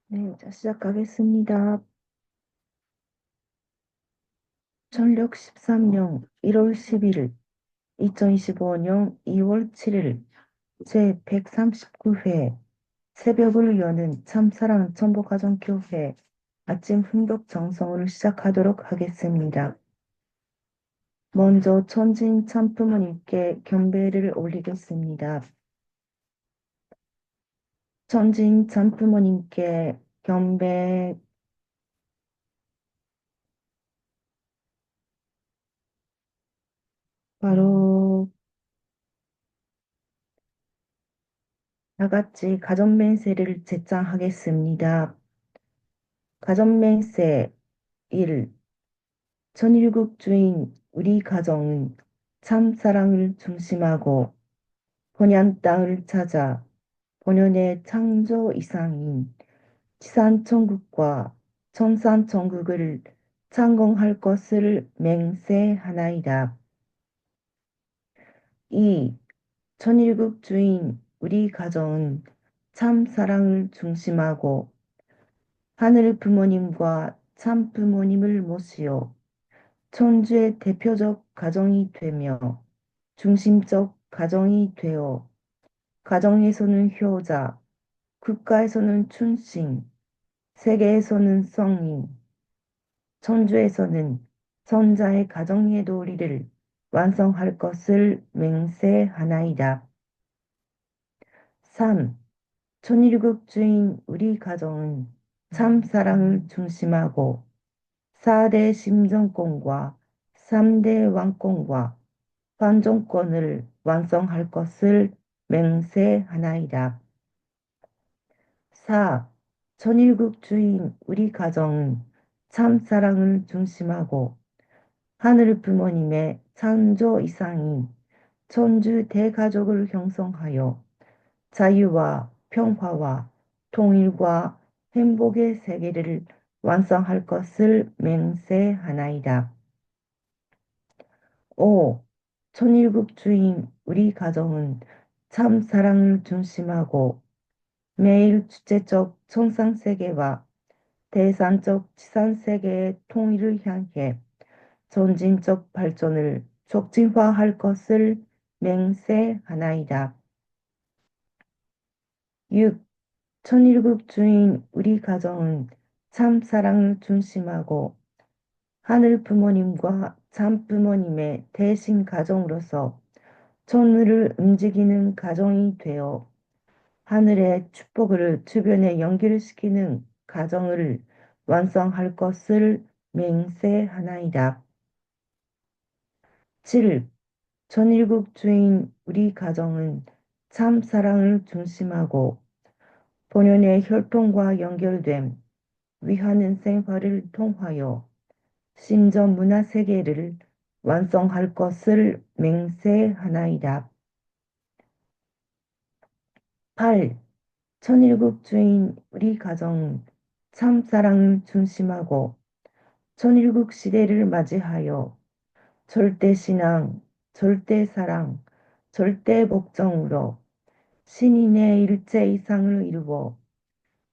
네, 자, 시작하겠습니다. 전력 13년 1월 11일, 2025년 2월 7일, 제139회 새벽을 여는 참사랑 천복가정교회 아침 훈독 정성을 시작하도록 하겠습니다. 먼저 천진 참부모님께 경배를 올리겠습니다. 천진 참부모님께 경배. 바로 다 같이 가전맹세를 제창하겠습니다. 가전맹세 1. 천일국 주인 우리 가정은 참 사랑을 중심하고 본연 땅을 찾아 본연의 창조 이상인 지산천국과 천산천국을 창공할 것을 맹세하나이다. 2. 천일국 주인 우리 가정은 참 사랑을 중심하고 하늘 부모님과 참 부모님을 모시어 천주의 대표적 가정이 되며 중심적 가정이 되어 가정에서는 효자, 국가에서는 춘신, 세계에서는 성인, 천주에서는 선자의 가정의 도리를 완성할 것을 맹세하나이다. 3. 천일국 주인 우리 가정은 참 사랑을 중심하고 4대 심정권과 3대 왕권과 관정권을 완성할 것을 맹세하나이다. 4. 천일국 주인 우리 가정은 참 사랑을 중심하고 하늘 부모님의 창조 이상인 천주 대가족을 형성하여 자유와 평화와 통일과 행복의 세계를 완성할 것을 맹세하나이다. 5. 천일국 주인 우리 가정은 참 사랑을 중심하고 매일 주체적 정상세계와 대산적 지산세계의 통일을 향해 전진적 발전을 촉진화할 것을 맹세하나이다. 6. 천일국 주인 우리 가정은 참 사랑을 중심하고 하늘 부모님과 참 부모님의 대신 가정으로서 천을 움직이는 가정이 되어 하늘의 축복을 주변에 연결시키는 가정을 완성할 것을 맹세하나이다. 7. 천일국 주인 우리 가정은 참 사랑을 중심하고 본연의 혈통과 연결됨 위하는 생활을 통하여 신전 문화세계를 완성할 것을 맹세하나이다. 8. 천일국 주인 우리 가정은 참 사랑을 중심하고 천일국 시대를 맞이하여 절대신앙, 절대사랑, 절대복종으로 신인의 일체 이상을 이루어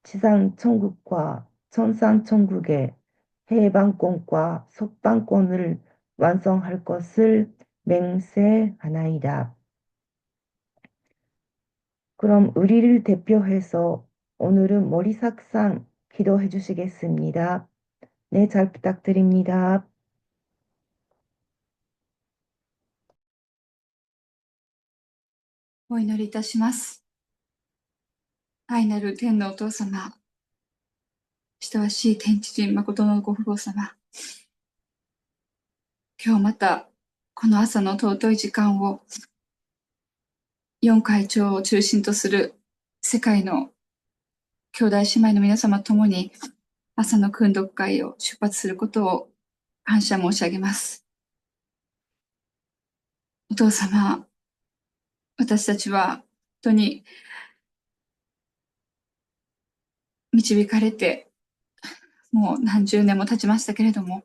지상천국과 천상천국의 해방권과 석방권을 완성할 것을 맹세하나이다. 그럼 우리를 대표해서 오늘은 머리삭상 기도해 주시겠습니다. 네, 잘 부탁드립니다. お祈りいたします。愛なる天のお父様、親わしい天地人誠のご父母様、今日またこの朝の尊い時間を四会長を中心とする世界の兄弟姉妹の皆様ともに朝の訓読会を出発することを感謝申し上げます。お父様、私たちは本当に導かれてもう何十年も経ちましたけれども、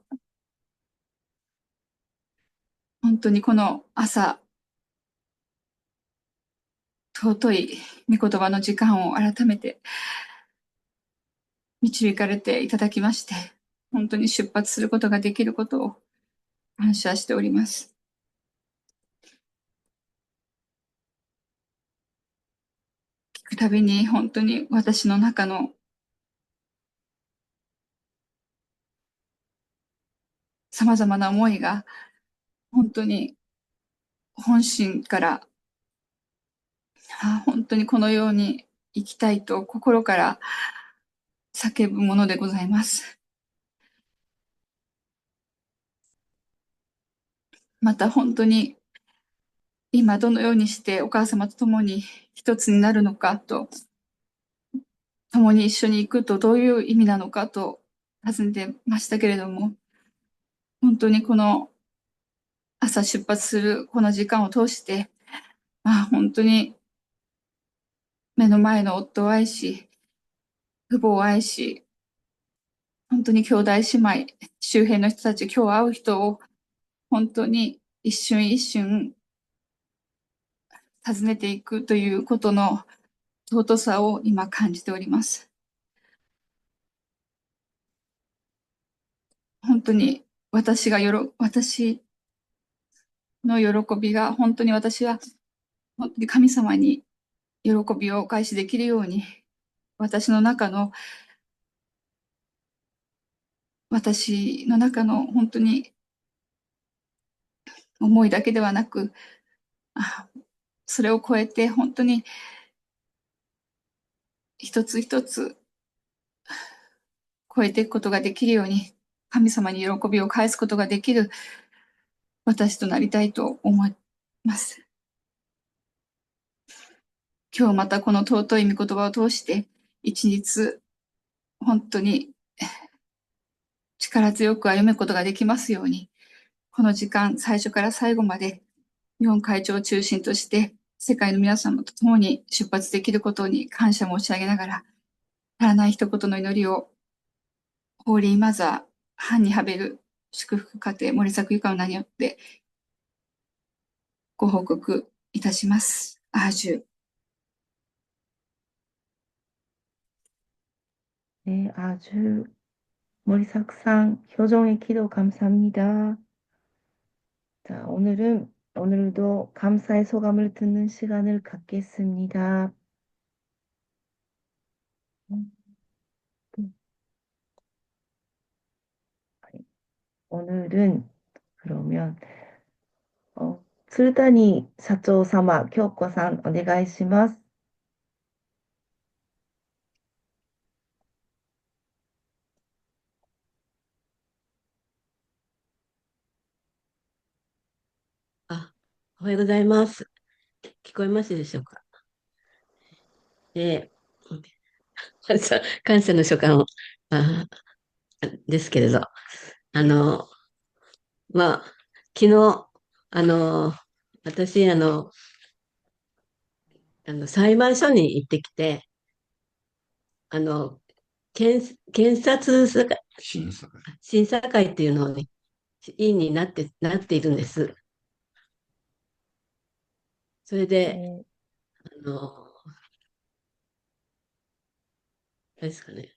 本当にこの朝、尊い御言葉の時間を改めて導かれていただきまして、本当に出発することができることを感謝しております。聞くたびに本当に私の中の様々な思いが本当に本心から本当にこのように生きたいと心から叫ぶものでございます。また本当に今どのようにしてお母様と共に一つになるのかと、共に一緒に行くとどういう意味なのかと尋ねてましたけれども、本当にこの朝出発するこの時間を通して、本当に目の前の夫を愛し、父母を愛し、本当に兄弟姉妹、周辺の人たち、今日会う人を本当に一瞬一瞬訪ねていくということの尊さを今感じております。本当に私の喜びが本当に私は本当に神様に喜びをお返しできるように、私の中の本当に思いだけではなく、それを超えて本当に一つ一つ超えていくことができるように、神様に喜びを返すことができる私となりたいと思います。今日またこの尊い御言葉を通して、一日本当に力強く歩むことができますように、この時間、最初から最後まで、日本会長を中心として、世界の皆様と共に出発できることに感謝申し上げながら、足らない一言の祈りを、ホーリーマザー、ハンニ・ハベル、祝福家庭、森作ゆかの名によってご報告いたします。アージュ。네, 아주 머리삭상 효정의 기도 감사합니다. 자, 오늘도 감사의 소감을 듣는 시간을 갖겠습니다. 음, 오늘은 그러면 鶴谷社長様、京子さん、お願いします。あ、おはようございます。聞こえますでしょうか。で、感謝の書簡を、あ、ですけれど、あの、まあ、昨日、あの、私、裁判所に行ってきて、あの、検察審査会っていうのに、委員になっているんです。それで、네, あの、あれですかね。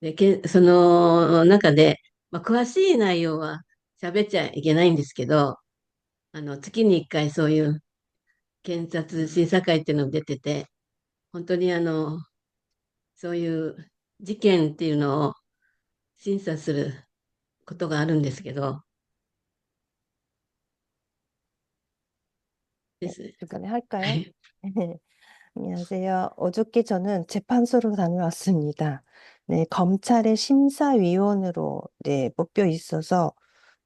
で、その中で、詳しい内容は喋っちゃいけないんですけど、月に1回そういう検察審査会っていうのが出てて、本当にそういう事件っていうのを審査することがあるんですけど、ですね。 중간에 は 할까요? い。안녕하세요. 어저께 저는 재판소로 다녀왔습니다. 네, 검찰의 심사위원으로 네, 뽑혀 있어서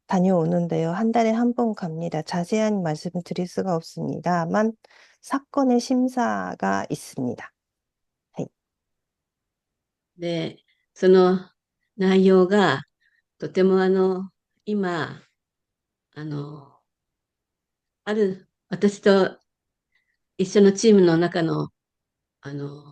다녀오는데요. 한 달에 한 번 갑니다. 자세한 말씀을 드릴 수가 없습니다만 사건의 심사가 있습니다. 네. で、その内容がとても今、あの、私と一緒のチームの中の、あの、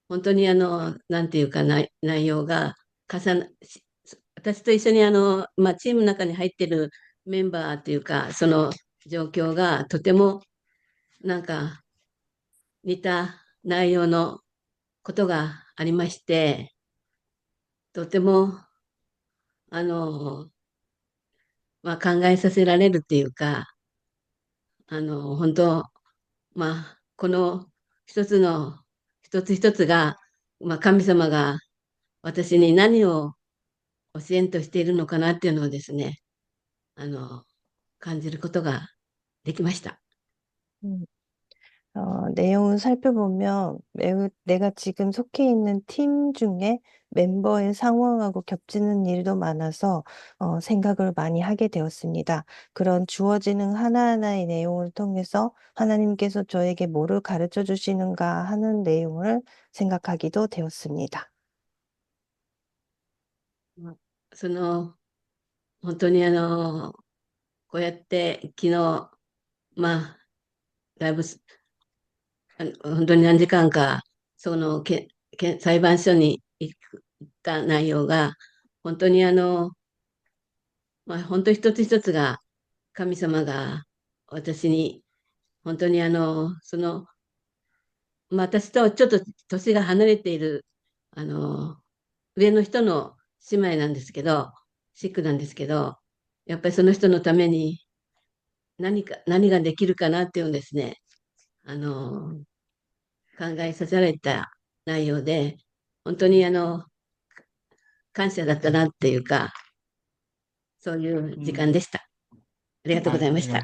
本当になんていうか内容が私と一緒にチームの中に入ってるメンバーっていうか、その状況がとてもなんか似た内容のことがありまして、とても、あの、考えさせられるっていうか、本当、この一つの、一つ一つが、神様が私に何を教えんとしているのかなっていうのをですね、あの、感じることができました。 음, 내용을 살펴보면 매우 내가 지금 속해 있는 팀 중에 멤버의 상황하고 겹치는 일도 많아서 생각을 많이 하게 되었습니다. 그런 주어지는 하나하나의 내용을 통해서 하나님께서 저에게 뭐를 가르쳐 주시는가 하는 내용을 생각하기도 되었습니다. その、本当にこうやって昨日、まあ、だいぶ本当に何時間か、その裁判所に行った内容が、本当に本当一つ一つが、神様が私に、本当に私とちょっと年が離れている、あの、上の人の姉妹なんですけど、シックなんですけど、やっぱりその人のために何ができるかなっていうんですね、あの、考えさせられた内容で、本当に感謝だったなっていうか、そういう時間でした。ありがとうございました。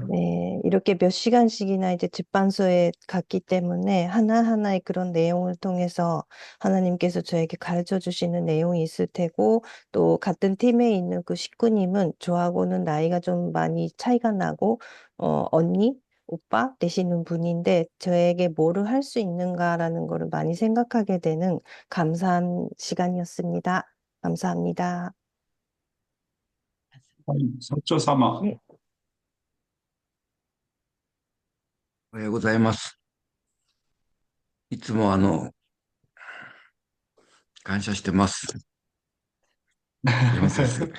네, 이렇게 몇 시간씩이나 이제 집반소에 갔기 때문에 하나하나의 그런 내용을 통해서 하나님께서 저에게 가르쳐 주시는 내용이 있을 테고, 또 같은 팀에 있는 그 식구님은 저하고는 나이가 좀 많이 차이가 나고, 언니, 오빠 되시는 분인데 저에게 뭐를 할 수 있는가라는 거를 많이 생각하게 되는 감사한 시간이었습니다. 감사합니다. はい、社長様。ね、おはようございます。いつも感謝してます。4節。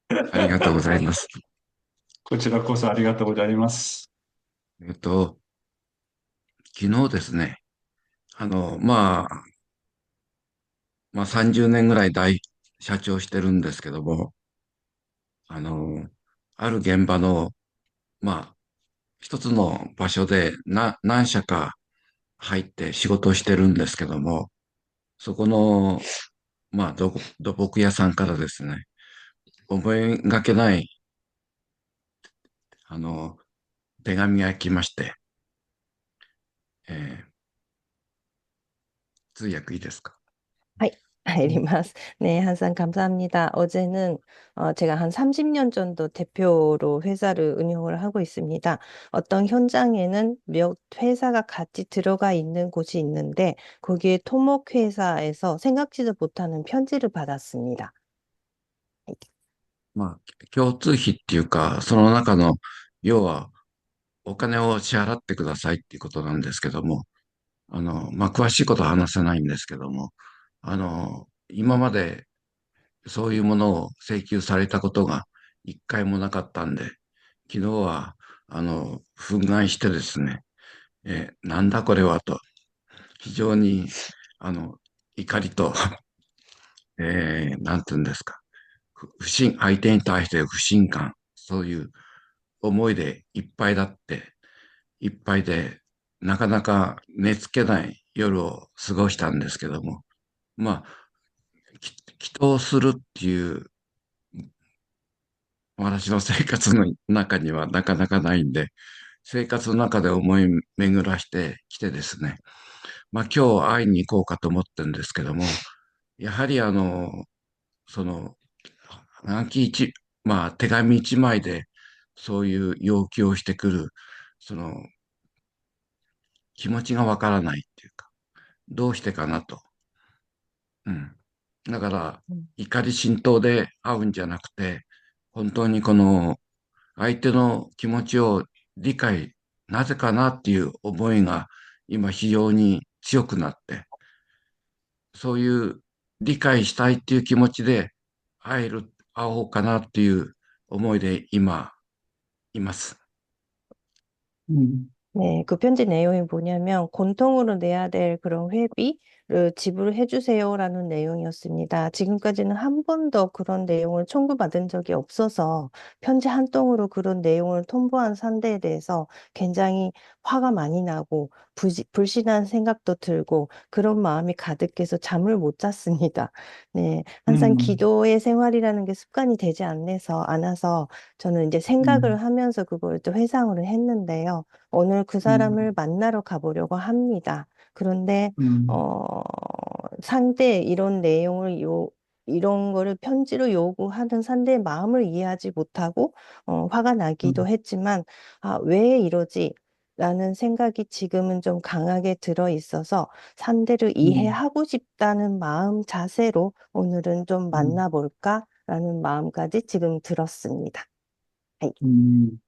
ありがとうございます。こちらこそありがとうございます。昨日ですね、まあ30年ぐらい社長してるんですけども、ある現場の、まあ、一つの場所で何社か入って仕事をしてるんですけども、そこの、土木屋さんからですね、思いがけない、手紙が来まして、通訳いいですか？ 리마스. 네, 항상 감사합니다. 어제는 제가 한 30년 정도 대표로 회사를 운영을 하고 있습니다. 어떤 현장에는 몇 회사가 같이 들어가 있는 곳이 있는데 거기에 토목회사에서 생각지도 못하는 편지를 받았습니다. 共通費っていうか、その中の、要は、お金を支払ってくださいっていうことなんですけども、詳しいことは話せないんですけども、今までそういうものを請求されたことが一回もなかったんで、昨日は、憤慨してですね、なんだこれはと、非常に、怒りと、なんて言うんですか、相手に対して不信感、そういう思いでいっぱいで、なかなか寝つけない夜を過ごしたんですけども、まあ、祈祷するっていう私の生活の中にはなかなかないんで、生活の中で思い巡らしてきてですね、今日会いに行こうかと思ってるんですけども、やはりその、はがき一、手紙一枚でそういう要求をしてくる、その気持ちがわからないっていうか、どうしてかなと。うん。だから、怒り心頭で会うんじゃなくて、本当にこの相手の気持ちを理解、なぜかなっていう思いが今非常に強くなって、そういう理解したいっていう気持ちで会おうかなっていう思いで今います。うん、 네, 그 편지 내용이 뭐냐면 공통으로 내야 될 그런 회비를 지불해 주세요라는 내용이었습니다. 지금까지는 한 번도 그런 내용을 청구받은 적이 없어서 편지 한 통으로 그런 내용을 통보한 상대에 대해서 굉장히 화가 많이 나고 불신한 생각도 들고 그런 마음이 가득해서 잠을 못 잤습니다. 네, 항상 음, 기도의 생활이라는 게 습관이 되지 않아서 저는 이제 생각을 음, 하면서 그걸 또 회상을 했는데요. 오늘 그 사람을 음, 만나러 가보려고 합니다. 그런데, 음, 어, 상대 이런 내용을 이런 거를 편지로 요구하는 상대의 마음을 이해하지 못하고, 화가 나기도 음, 했지만, 아, 왜 이러지? 라는 생각이 지금은 좀 강하게 들어 있어서 상대를 음, 이해하고 싶다는 마음 자세로 오늘은 좀 음, 만나볼까? 라는 마음까지 지금 들었습니다. 네, 음.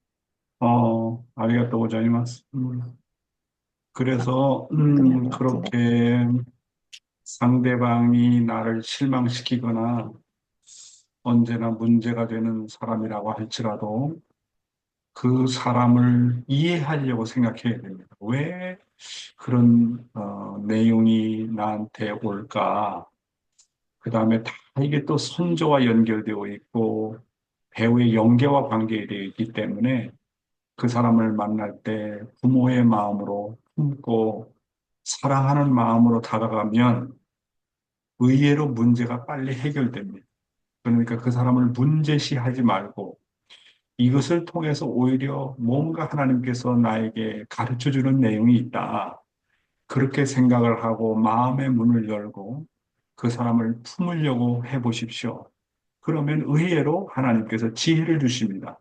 ありがとうございます。그래서, 끝난 것 같은데. 그렇게 상대방이 나를 실망시키거나 언제나 문제가 되는 사람이라고 할지라도 그 사람을 이해하려고 생각해야 됩니다. 왜 그런 내용이 나한테 올까? 그 다음에 다 이게 또 선조와 연결되어 있고 배우의 영계와 관계되어 있기 때문에 그 사람을 만날 때 부모의 마음으로 품고 사랑하는 마음으로 다가가면 의외로 문제가 빨리 해결됩니다. 그러니까 그 사람을 문제시하지 말고 이것을 통해서 오히려 뭔가 하나님께서 나에게 가르쳐 주는 내용이 있다. 그렇게 생각을 하고 마음의 문을 열고 그 사람을 품으려고 해 보십시오. 그러면 의외로 하나님께서 지혜를 주십니다.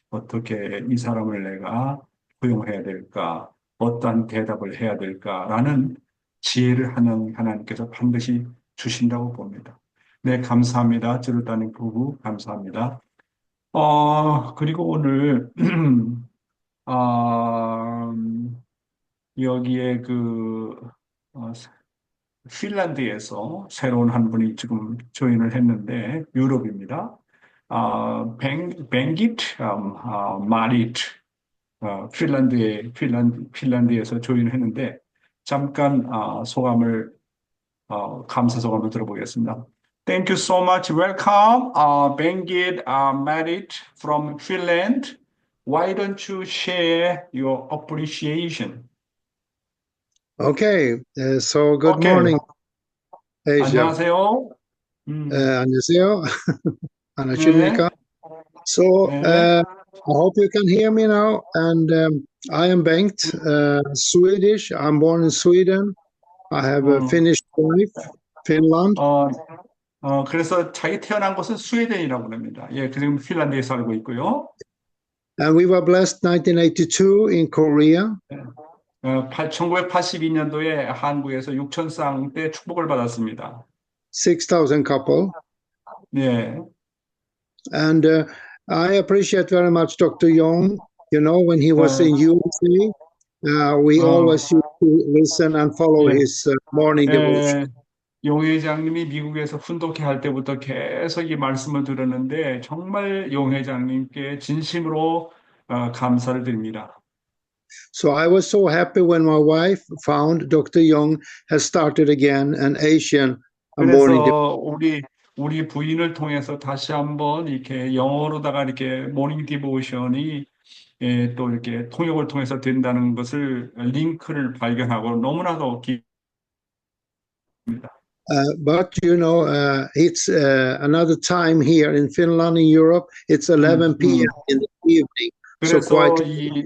어떻게 이 사람을 내가 포용해야 될까? 어떠한 대답을 해야 될까라는 지혜를 하나님께서 반드시 주신다고 봅니다. 네, 감사합니다. 찌르다님 부부, 감사합니다. 그리고 오늘, 아, 여기에 어, 핀란드에서 새로운 한 분이 지금 조인을 했는데, 유럽입니다. 뱅기트, 마리트, 핀란드에서 조인을 했는데, 잠깐, 감사 소감을 들어보겠습니다. Thank you so much. Welcome, Bengit Marit from Finland. Why don't you share your appreciation? Okay, so good Okay. morning, Asia. 안녕하세요. 안녕하세요. 네, 안녕하십니까? So, 네, I hope you can hear me now. And I am Bengt, Swedish. I'm born in Sweden. I have a 음, Finnish wife, Finland. 어, 그래서 자기 태어난 곳은 스웨덴이라고 합니다. 예, 지금 핀란드에 살고 있고요. And we were blessed 1982 in Korea. 1982년도에 한국에서 육천상 때 축복을 받았습니다. 6,000 couple. 네, And I appreciate very much Dr. Young. You know, when he was 어, in USA, we 어, always used to listen and follow 예, his morning devotion. 예, 용 회장님이 미국에서 훈독회 할 때부터 계속 이 말씀을 들었는데 정말 용 회장님께 진심으로 감사를 드립니다. So I was so happy when my wife found Dr. Young has started again an Asian morning devotion. 그래서 우리 부인을 통해서 다시 한번 이렇게 영어로다가 이렇게 모닝 디보션이 또 이렇게 통역을 통해서 된다는 것을 링크를 발견하고 너무나도 기쁩니다. But you know, it's another time here in Finland, in Europe. It's 음, 11 음. p.m. in the evening. So quite. 그래서 이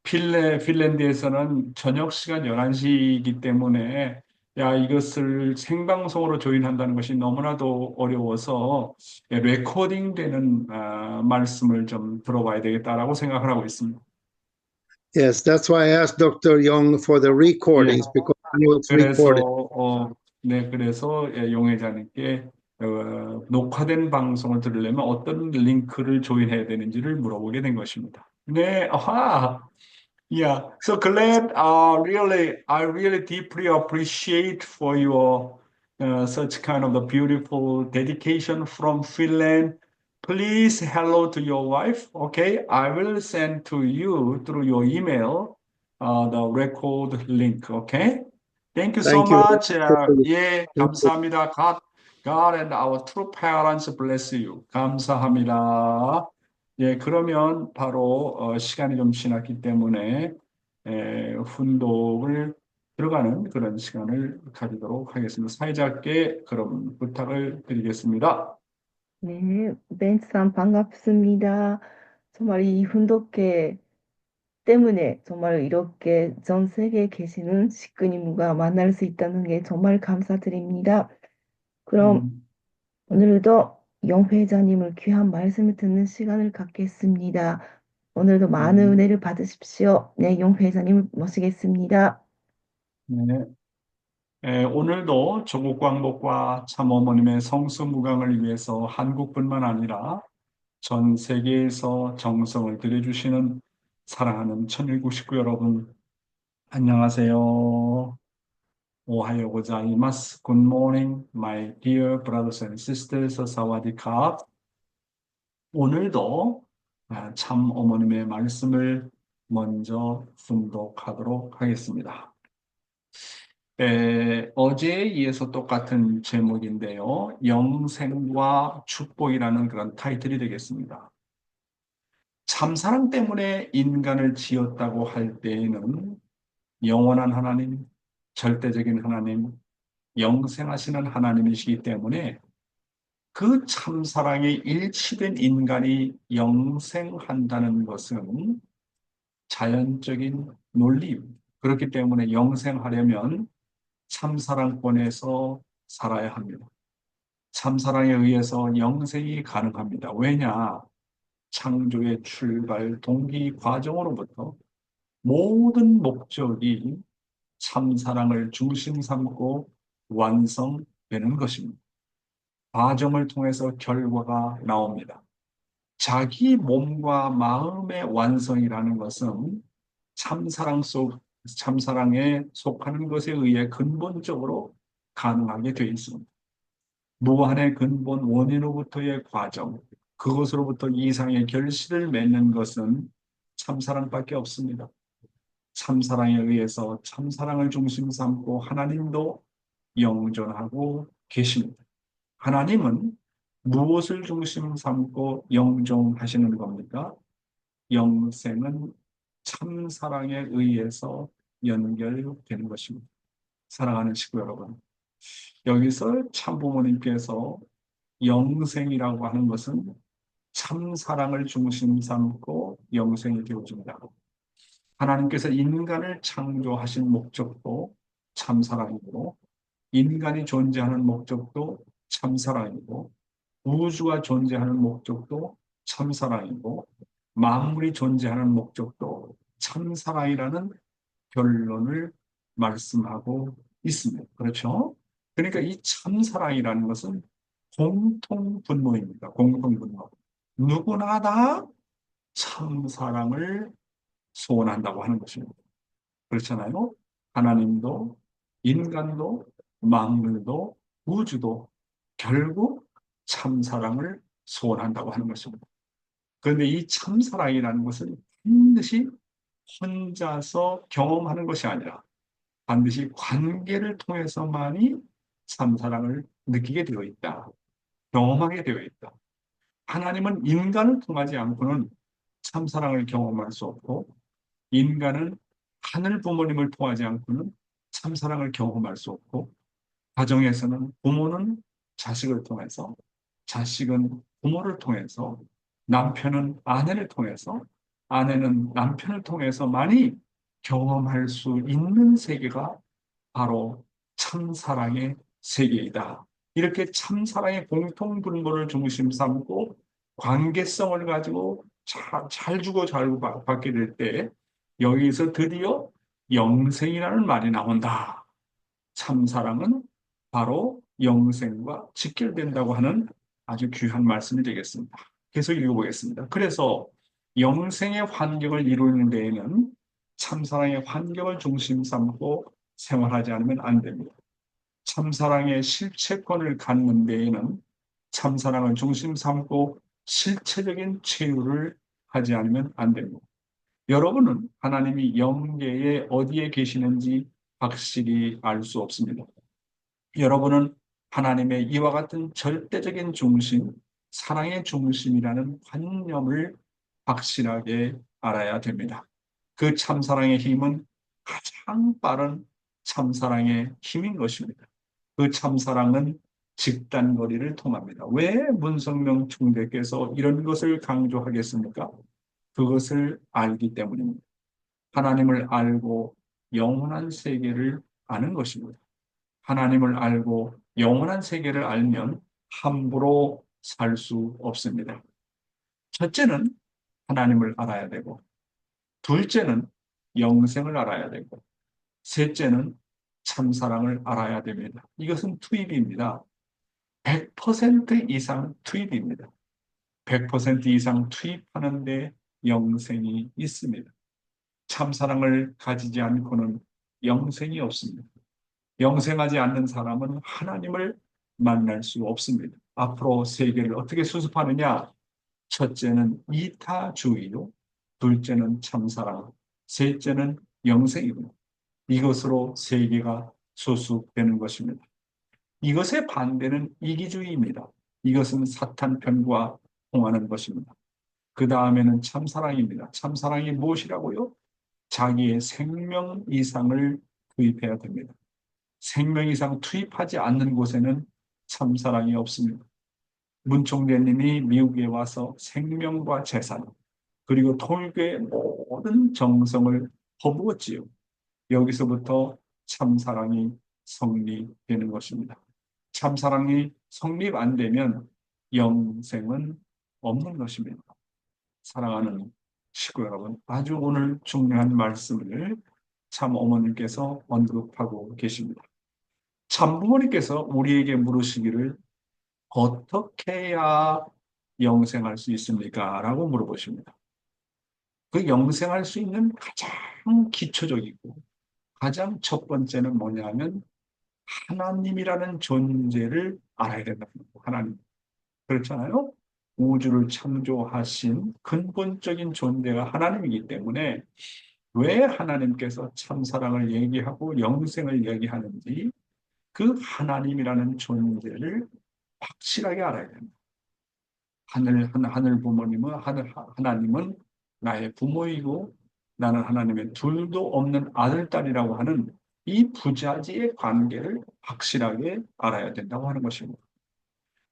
핀란드에서는 저녁 시간 11시이기 때문에 이것을 생방송으로 조인한다는 것이 너무나도 어려워서 레코딩 되는 말씀을 좀 들어봐야 되겠다라고 생각을 하고 있습니다. Yes, that's why I asked Dr. Young for the 예, recordings because I know it's 그래서 recorded. 용 회장님께 녹화된 방송을 들으려면 어떤 링크를 조인해야 되는지를 물어보게 된 것입니다. 네, 아하. Yeah, so glad. I really deeply appreciate for your such kind of the beautiful dedication from Finland. Please hello to your wife. Okay, I will send to you through your email the record link. Okay? Thank you so Thank you. much. 예, 감사합니다. God and our true parents bless you. 감사합니다. 예, 그러면 바로 시간이 좀 지났기 때문에 훈독을 들어가는 그런 시간을 가지도록 하겠습니다. 사회자께 그럼 부탁을 드리겠습니다. 네, 벤츠산 반갑습니다. 정말 이 훈독회 때문에 정말 이렇게 전 세계에 계시는 식구님과 만날 수 있다는 게 정말 감사드립니다. 그럼 음, 오늘도 영 회장님을 귀한 말씀을 듣는 시간을 갖겠습니다. 오늘도 많은 음, 은혜를 받으십시오. 네, 영 회장님을 모시겠습니다. 네. 오늘도 조국 광복과 참어머님의 성수무강을 위해서 한국뿐만 아니라 전 세계에서 정성을 들여주시는 사랑하는 천일국 식구 여러분, 안녕하세요. 오하요 고자이마스. Good morning, my dear brothers and sisters. 사와디캅. 오늘도 참 어머님의 말씀을 먼저 순독하도록 하겠습니다. 어제에 이어서 똑같은 제목인데요. 영생과 축복이라는 그런 타이틀이 되겠습니다. 참사랑 때문에 인간을 지었다고 할 때에는 영원한 하나님, 절대적인 하나님, 영생하시는 하나님이시기 때문에 그 참사랑에 일치된 인간이 영생한다는 것은 자연적인 논리입니다. 그렇기 때문에 영생하려면 참사랑권에서 살아야 합니다. 참사랑에 의해서 영생이 가능합니다. 왜냐? 창조의 출발 동기 과정으로부터 모든 목적이 참사랑을 중심 삼고 완성되는 것입니다. 과정을 통해서 결과가 나옵니다. 자기 몸과 마음의 완성이라는 것은 참사랑에 속하는 것에 의해 근본적으로 가능하게 되어 있습니다. 무한의 근본 원인으로부터의 과정, 그것으로부터 이상의 결실을 맺는 것은 참사랑밖에 없습니다. 참사랑에 의해서 참사랑을 중심 삼고 하나님도 영존하고 계십니다. 하나님은 무엇을 중심 삼고 영존하시는 겁니까? 영생은 참사랑에 의해서 연결되는 것입니다. 사랑하는 식구 여러분, 여기서 참부모님께서 영생이라고 하는 것은 참사랑을 중심 삼고 영생이 되어집니다. 하나님께서 인간을 창조하신 목적도 참사랑이고, 인간이 존재하는 목적도 참사랑이고, 우주가 존재하는 목적도 참사랑이고, 만물이 존재하는 목적도 참사랑이라는 결론을 말씀하고 있습니다. 그렇죠? 그러니까 이 참사랑이라는 것은 공통분모입니다. 공통분모. 누구나 다 참사랑을 소원한다고 하는 것입니다. 그렇잖아요? 하나님도, 인간도, 만물도, 우주도 결국 참사랑을 소원한다고 하는 것입니다. 그런데 이 참사랑이라는 것은 반드시 혼자서 경험하는 것이 아니라 반드시 관계를 통해서만이 참사랑을 느끼게 되어 있다. 경험하게 되어 있다. 하나님은 인간을 통하지 않고는 참사랑을 경험할 수 없고, 인간은 하늘 부모님을 통하지 않고는 참사랑을 경험할 수 없고, 가정에서는 부모는 자식을 통해서, 자식은 부모를 통해서, 남편은 아내를 통해서, 아내는 남편을 통해서만이 경험할 수 있는 세계가 바로 참사랑의 세계이다. 이렇게 참사랑의 공통분모를 중심 삼고 관계성을 가지고 잘 주고 잘 받게 될 때 여기서 드디어 영생이라는 말이 나온다. 참사랑은 바로 영생과 직결된다고 하는 아주 귀한 말씀이 되겠습니다. 계속 읽어보겠습니다. 그래서 영생의 환경을 이루는 데에는 참사랑의 환경을 중심 삼고 생활하지 않으면 안 됩니다. 참사랑의 실체권을 갖는 데에는 참사랑을 중심 삼고 실체적인 체유를 하지 않으면 안 됩니다. 여러분은 하나님이 영계에 어디에 계시는지 확실히 알 수 없습니다. 여러분은 하나님의 이와 같은 절대적인 중심, 사랑의 중심이라는 관념을 확실하게 알아야 됩니다. 그 참사랑의 힘은 가장 빠른 참사랑의 힘인 것입니다. 그 참사랑은 직단거리를 통합니다. 왜 문성명 총재께서 이런 것을 강조하겠습니까? 그것을 알기 때문입니다. 하나님을 알고 영원한 세계를 아는 것입니다. 하나님을 알고 영원한 세계를 알면 함부로 살 수 없습니다. 첫째는 하나님을 알아야 되고, 둘째는 영생을 알아야 되고, 셋째는 참사랑을 알아야 됩니다. 이것은 투입입니다. 100% 이상 투입입니다. 100% 이상 투입하는데 영생이 있습니다. 참사랑을 가지지 않고는 영생이 없습니다. 영생하지 않는 사람은 하나님을 만날 수 없습니다. 앞으로 세계를 어떻게 수습하느냐? 첫째는 이타주의요, 둘째는 참사랑, 셋째는 영생이고, 이것으로 세계가 수습되는 것입니다. 이것의 반대는 이기주의입니다. 이것은 사탄 편과 통하는 것입니다. 그 다음에는 참사랑입니다. 참사랑이 무엇이라고요? 자기의 생명 이상을 투입해야 됩니다. 생명 이상 투입하지 않는 곳에는 참사랑이 없습니다. 문 총재님이 미국에 와서 생명과 재산, 그리고 통일교의 모든 정성을 퍼부었지요. 여기서부터 참사랑이 성립되는 것입니다. 참사랑이 성립 안 되면 영생은 없는 것입니다. 사랑하는 식구 여러분, 아주 오늘 중요한 말씀을 참 어머님께서 언급하고 계십니다. 참부모님께서 우리에게 물으시기를 어떻게 해야 영생할 수 있습니까? 라고 물어보십니다. 그 영생할 수 있는 가장 기초적이고 가장 첫 번째는 뭐냐면 하나님이라는 존재를 알아야 된다는 거예요. 하나님. 그렇잖아요? 우주를 창조하신 근본적인 존재가 하나님이기 때문에 왜 하나님께서 참사랑을 얘기하고 영생을 얘기하는지 그 하나님이라는 존재를 확실하게 알아야 됩니다. 하늘 부모님은, 하나님은 나의 부모이고 나는 하나님의 둘도 없는 아들, 딸이라고 하는 이 부자지의 관계를 확실하게 알아야 된다고 하는 것입니다.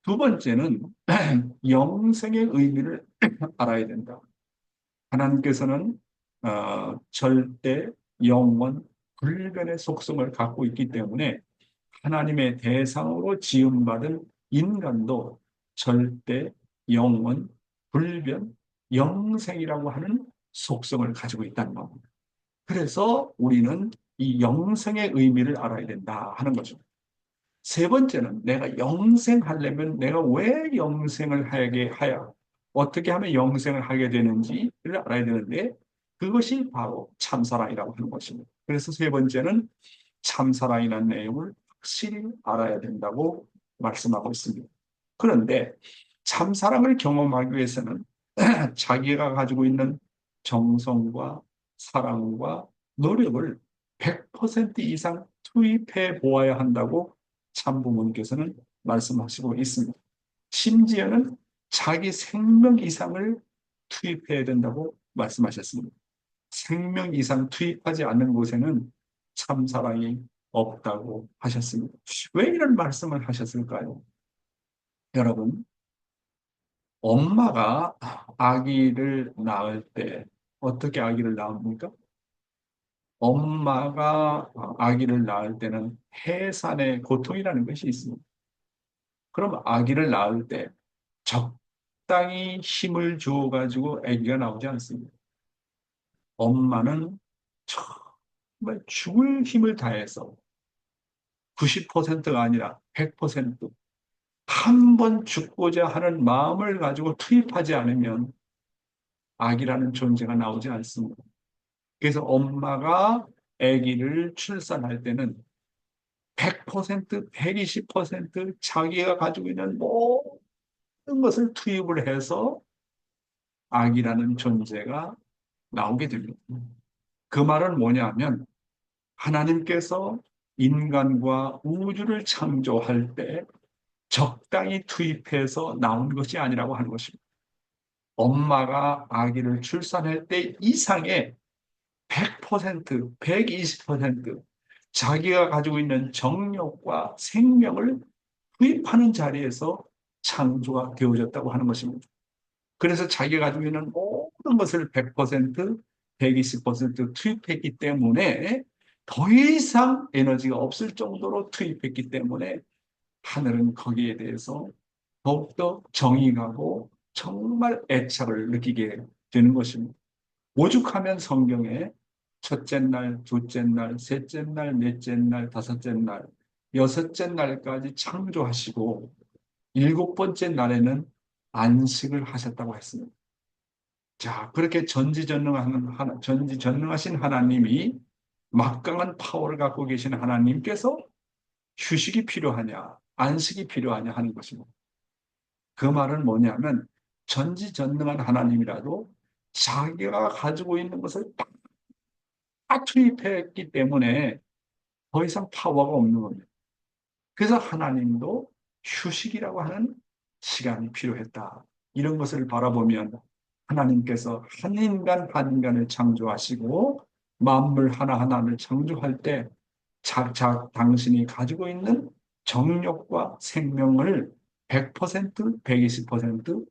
두 번째는 영생의 의미를 알아야 된다. 하나님께서는 절대, 영원, 불변의 속성을 갖고 있기 때문에 하나님의 대상으로 지음받은 인간도 절대, 영원, 불변, 영생이라고 하는 속성을 가지고 있다는 겁니다. 그래서 우리는 이 영생의 의미를 알아야 된다 하는 거죠. 세 번째는 내가 영생하려면 내가 왜 영생을 어떻게 하면 영생을 하게 되는지를 알아야 되는데 그것이 바로 참사랑이라고 하는 것입니다. 그래서 세 번째는 참사랑이라는 내용을 확실히 알아야 된다고 말씀하고 있습니다. 그런데 참사랑을 경험하기 위해서는 자기가 가지고 있는 정성과 사랑과 노력을 100% 이상 투입해 보아야 한다고 참부모님께서는 말씀하시고 있습니다. 심지어는 자기 생명 이상을 투입해야 된다고 말씀하셨습니다. 생명 이상 투입하지 않는 곳에는 참사랑이 없다고 하셨습니다. 왜 이런 말씀을 하셨을까요? 여러분, 엄마가 아기를 낳을 때 어떻게 아기를 낳습니까? 엄마가 아기를 낳을 때는 해산의 고통이라는 것이 있습니다. 그럼 아기를 낳을 때 적당히 힘을 주어가지고 아기가 나오지 않습니다. 엄마는 정말 죽을 힘을 다해서 90%가 아니라 100% 한 번 죽고자 하는 마음을 가지고 투입하지 않으면 아기라는 존재가 나오지 않습니다. 그래서 엄마가 아기를 출산할 때는 100%, 120% 자기가 가지고 있는 모든 것을 투입을 해서 아기라는 존재가 나오게 됩니다. 그 말은 뭐냐면 하나님께서 인간과 우주를 창조할 때 적당히 투입해서 나온 것이 아니라고 하는 것입니다. 엄마가 아기를 출산할 때 이상의 100%, 120% 자기가 가지고 있는 정력과 생명을 투입하는 자리에서 창조가 되어졌다고 하는 것입니다. 그래서 자기가 가지고 있는 모든 것을 100%, 120% 투입했기 때문에 더 이상 에너지가 없을 정도로 투입했기 때문에 하늘은 거기에 대해서 더욱더 정이 가고 정말 애착을 느끼게 되는 것입니다. 오죽하면 성경에 첫째 날, 둘째 날, 셋째 날, 넷째 날, 다섯째 날, 여섯째 날까지 창조하시고 일곱 번째 날에는 안식을 하셨다고 했습니다. 자, 그렇게 전지전능하신 하나님이 막강한 파워를 갖고 계신 하나님께서 휴식이 필요하냐, 안식이 필요하냐 하는 것입니다. 그 말은 뭐냐면 전지전능한 하나님이라도 자기가 가지고 있는 것을 다 투입했기 때문에 더 이상 파워가 없는 겁니다. 그래서 하나님도 휴식이라고 하는 시간이 필요했다. 이런 것을 바라보면 하나님께서 한 인간 한 인간을 창조하시고 만물 하나하나를 창조할 때 각각 당신이 가지고 있는 정력과 생명을 100%, 120%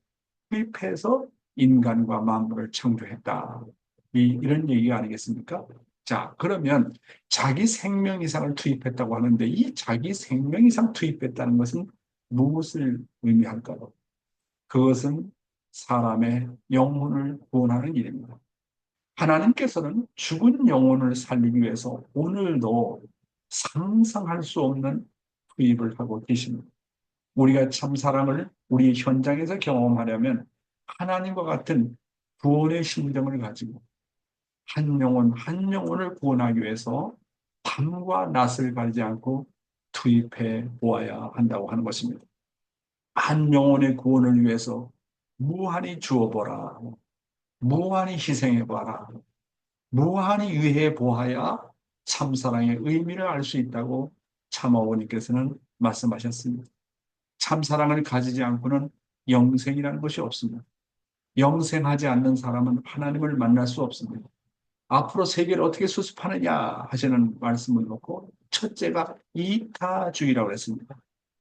투입해서 인간과 만물을 창조했다. 이런 얘기가 아니겠습니까? 자, 그러면 자기 생명 이상을 투입했다고 하는데 이 자기 생명 이상 투입했다는 것은 무엇을 의미할까요? 그것은 사람의 영혼을 구원하는 일입니다. 하나님께서는 죽은 영혼을 살리기 위해서 오늘도 상상할 수 없는 투입을 하고 계십니다. 우리가 참 사랑을 우리 현장에서 경험하려면 하나님과 같은 구원의 심정을 가지고 한 영혼 한 영혼을 구원하기 위해서 밤과 낮을 가리지 않고 투입해 보아야 한다고 하는 것입니다. 한 영혼의 구원을 위해서 무한히 주어보라, 무한히 희생해봐라, 무한히 위해 보아야 참사랑의 의미를 알 수 있다고 참어머니께서는 말씀하셨습니다. 참사랑을 가지지 않고는 영생이라는 것이 없습니다. 영생하지 않는 사람은 하나님을 만날 수 없습니다. 앞으로 세계를 어떻게 수습하느냐 하시는 말씀을 놓고 첫째가 이타주의라고 했습니다.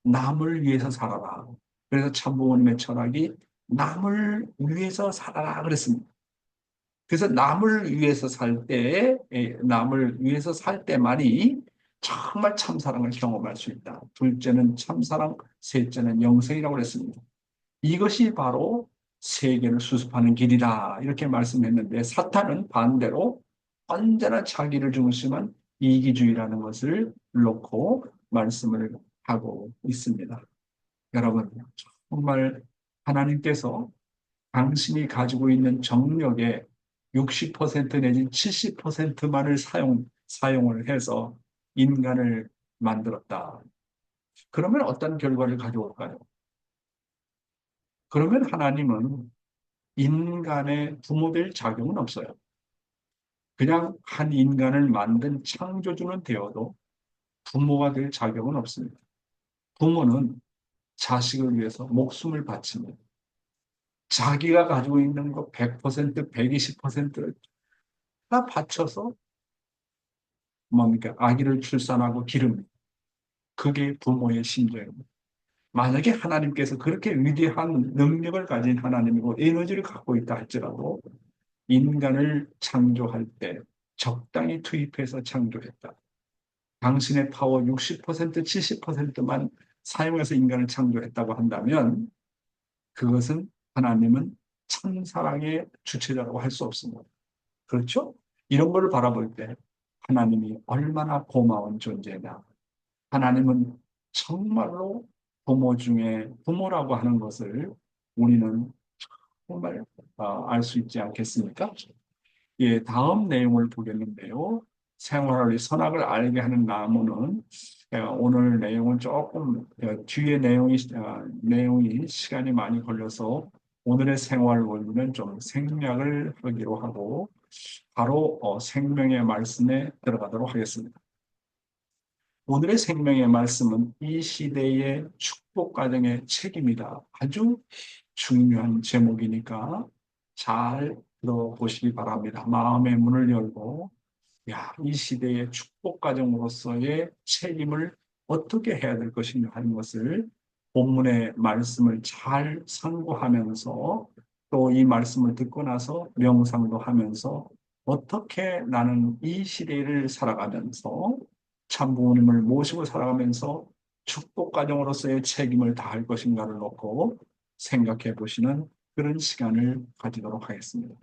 남을 위해서 살아라. 그래서 참부모님의 철학이 남을 위해서 살아라 그랬습니다. 그래서 남을 위해서 살 때, 남을 위해서 살 때만이 정말 참사랑을 경험할 수 있다. 둘째는 참사랑, 셋째는 영생이라고 했습니다. 이것이 바로 세계를 수습하는 길이다. 이렇게 말씀했는데 사탄은 반대로 언제나 자기를 중심한 이기주의라는 것을 놓고 말씀을 하고 있습니다. 여러분, 정말 하나님께서 당신이 가지고 있는 정력의 60% 내지 70%만을 사용을 해서 인간을 만들었다. 그러면 어떤 결과를 가져올까요? 그러면 하나님은 인간의 부모될 자격은 없어요. 그냥 한 인간을 만든 창조주는 되어도 부모가 될 자격은 없습니다. 부모는 자식을 위해서 목숨을 바칩니다. 자기가 가지고 있는 거 100%, 120%를 다 바쳐서 뭡니까? 아기를 출산하고 기릅니다. 그게 부모의 심정입니다. 만약에 하나님께서 그렇게 위대한 능력을 가진 하나님이고 에너지를 갖고 있다 할지라도 인간을 창조할 때 적당히 투입해서 창조했다. 당신의 파워 60%, 70%만 사용해서 인간을 창조했다고 한다면 그것은 하나님은 참사랑의 주체자라고 할 수 없습니다. 그렇죠? 이런 걸 바라볼 때 하나님이 얼마나 고마운 존재냐. 하나님은 정말로 부모 중에 부모라고 하는 것을 우리는 정말 알 수 있지 않겠습니까? 예, 다음 내용을 보겠는데요. 생활의 선악을 알게 하는 나무는 오늘 내용은 조금 뒤에 내용이 시간이 많이 걸려서 오늘의 생활 원리는 좀 생략을 하기로 하고 바로 생명의 말씀에 들어가도록 하겠습니다. 오늘의 생명의 말씀은 이 시대의 축복 가정의 책임이다. 아주 중요한 제목이니까 잘 들어보시기 바랍니다. 마음의 문을 열고, 이 시대의 축복 가정으로서의 책임을 어떻게 해야 될 것인가 하는 것을 본문의 말씀을 잘 상고하면서 또 이 말씀을 듣고 나서 명상도 하면서 어떻게 나는 이 시대를 살아가면서 참 부모님을 모시고 살아가면서 축복 가정으로서의 책임을 다할 것인가를 놓고 생각해 보시는 그런 시간을 가지도록 하겠습니다.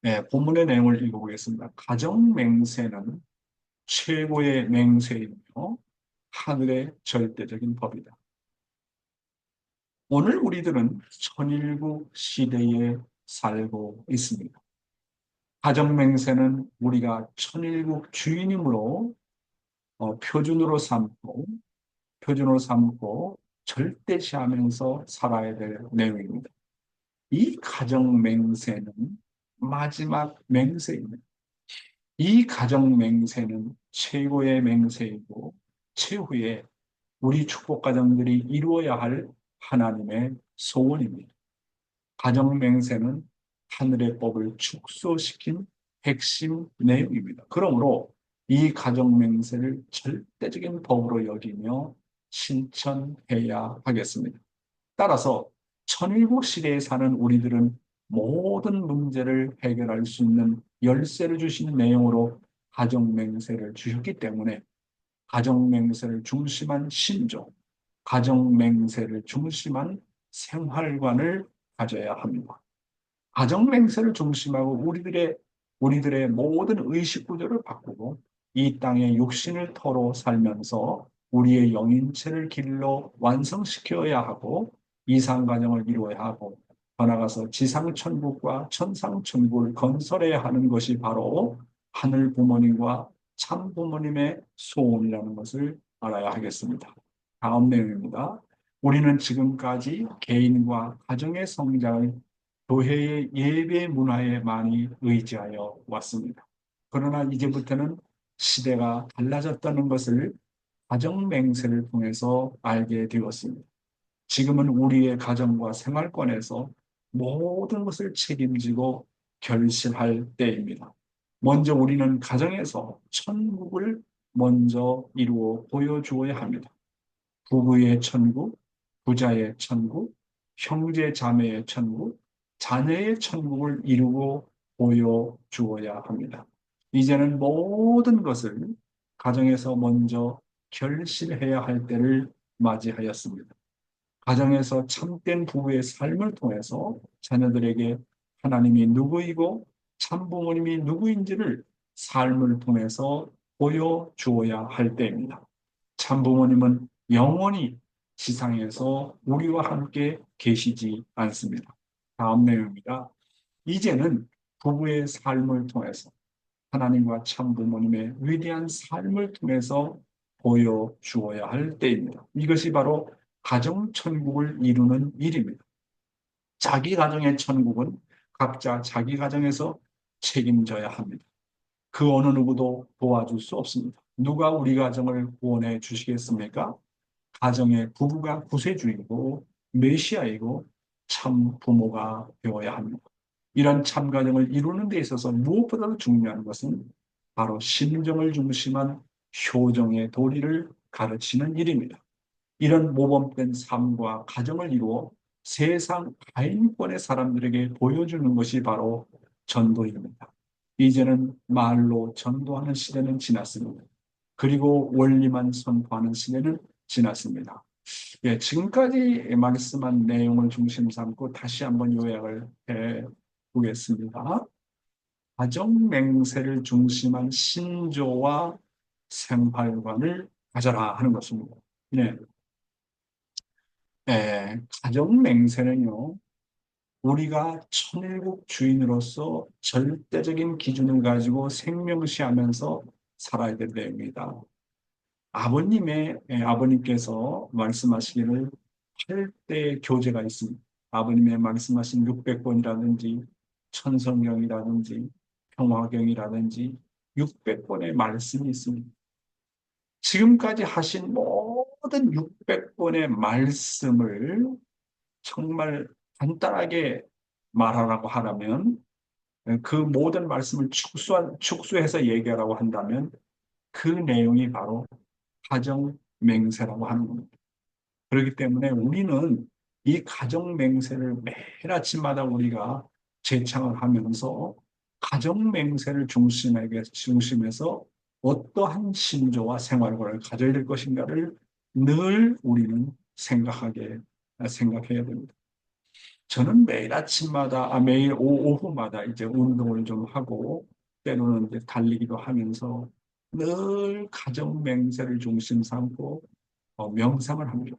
네, 본문의 내용을 읽어보겠습니다. 가정 맹세는 최고의 맹세이며 하늘의 절대적인 법이다. 오늘 우리들은 천일국 시대에 살고 있습니다. 가정 맹세는 우리가 천일국 주인이므로 표준으로 삼고 절대시하면서 살아야 될 내용입니다. 이 가정 맹세는 마지막 맹세입니다. 이 가정 맹세는 최고의 맹세이고 최후의 우리 축복 가정들이 이루어야 할 하나님의 소원입니다. 가정 맹세는 하늘의 법을 축소시킨 핵심 내용입니다. 그러므로 이 가정 맹세를 절대적인 법으로 여기며 실천해야 하겠습니다. 따라서 천일국 시대에 사는 우리들은 모든 문제를 해결할 수 있는 열쇠를 주시는 내용으로 가정 맹세를 주셨기 때문에 가정 맹세를 중심한 신조, 가정 맹세를 중심한 생활관을 가져야 합니다. 가정 맹세를 중심하고 우리들의 모든 의식 구조를 바꾸고 이 땅의 육신을 터로 살면서 우리의 영인체를 길러 완성시켜야 하고 이상가정을 이루어야 하고 더 나아가서 지상천국과 천상천국을 건설해야 하는 것이 바로 하늘 부모님과 참 부모님의 소원이라는 것을 알아야 하겠습니다. 다음 내용입니다. 우리는 지금까지 개인과 가정의 성장을 교회의 예배 문화에 많이 의지하여 왔습니다. 그러나 이제부터는 시대가 달라졌다는 것을 가정 맹세를 통해서 알게 되었습니다. 지금은 우리의 가정과 생활권에서 모든 것을 책임지고 결실할 때입니다. 먼저 우리는 가정에서 천국을 먼저 이루어 보여주어야 합니다. 부부의 천국, 부자의 천국, 형제 자매의 천국, 자녀의 천국을 이루고 보여주어야 합니다. 이제는 모든 것을 가정에서 먼저 결실해야 할 때를 맞이하였습니다. 가정에서 참된 부부의 삶을 통해서 자녀들에게 하나님이 누구이고 참부모님이 누구인지를 삶을 통해서 보여주어야 할 때입니다. 참부모님은 영원히 지상에서 우리와 함께 계시지 않습니다. 다음 내용입니다. 이제는 부부의 삶을 통해서 하나님과 참부모님의 위대한 삶을 통해서 보여주어야 할 때입니다. 이것이 바로 가정천국을 이루는 일입니다. 자기 가정의 천국은 각자 자기 가정에서 책임져야 합니다. 그 어느 누구도 도와줄 수 없습니다. 누가 우리 가정을 구원해 주시겠습니까? 가정의 부부가 구세주이고 메시아이고 참 부모가 되어야 합니다. 이런 참 가정을 이루는 데 있어서 무엇보다도 중요한 것은 바로 심정을 중심한 효정의 도리를 가르치는 일입니다. 이런 모범된 삶과 가정을 이루어 세상 하인권의 사람들에게 보여주는 것이 바로 전도입니다. 이제는 말로 전도하는 시대는 지났습니다. 그리고 원리만 선포하는 시대는 지났습니다. 지금까지 말씀한 내용을 중심 삼고 다시 한번 요약을 해 보겠습니다. 가정 맹세를 중심한 신조와 생활관을 가져라 하는 것입니다. 네. 가정 맹세는요, 우리가 천일국 주인으로서 절대적인 기준을 가지고 생명시하면서 살아야 될 내용이다. 아버님께서 말씀하시기를 8대 교제가 있습니다. 아버님의 말씀하신 600번이라든지 천성경이라든지 평화경이라든지 600권의 말씀이 있습니다. 지금까지 하신 모든 600권의 말씀을 정말 간단하게 말하라고 하라면, 그 모든 말씀을 축소해서 얘기하라고 한다면 그 내용이 바로 가정맹세라고 하는 겁니다. 그렇기 때문에 우리는 이 가정맹세를 매일 아침마다 우리가 재창을 하면서 가정맹세를 중심에서 어떠한 신조와 생활관을 가져야 될 것인가를 늘 우리는 생각해야 됩니다. 저는 매일 아침마다, 매일 오후마다 이제 운동을 좀 하고, 때로는 이제 달리기도 하면서 늘 가정 맹세를 중심 삼고 명상을 합니다.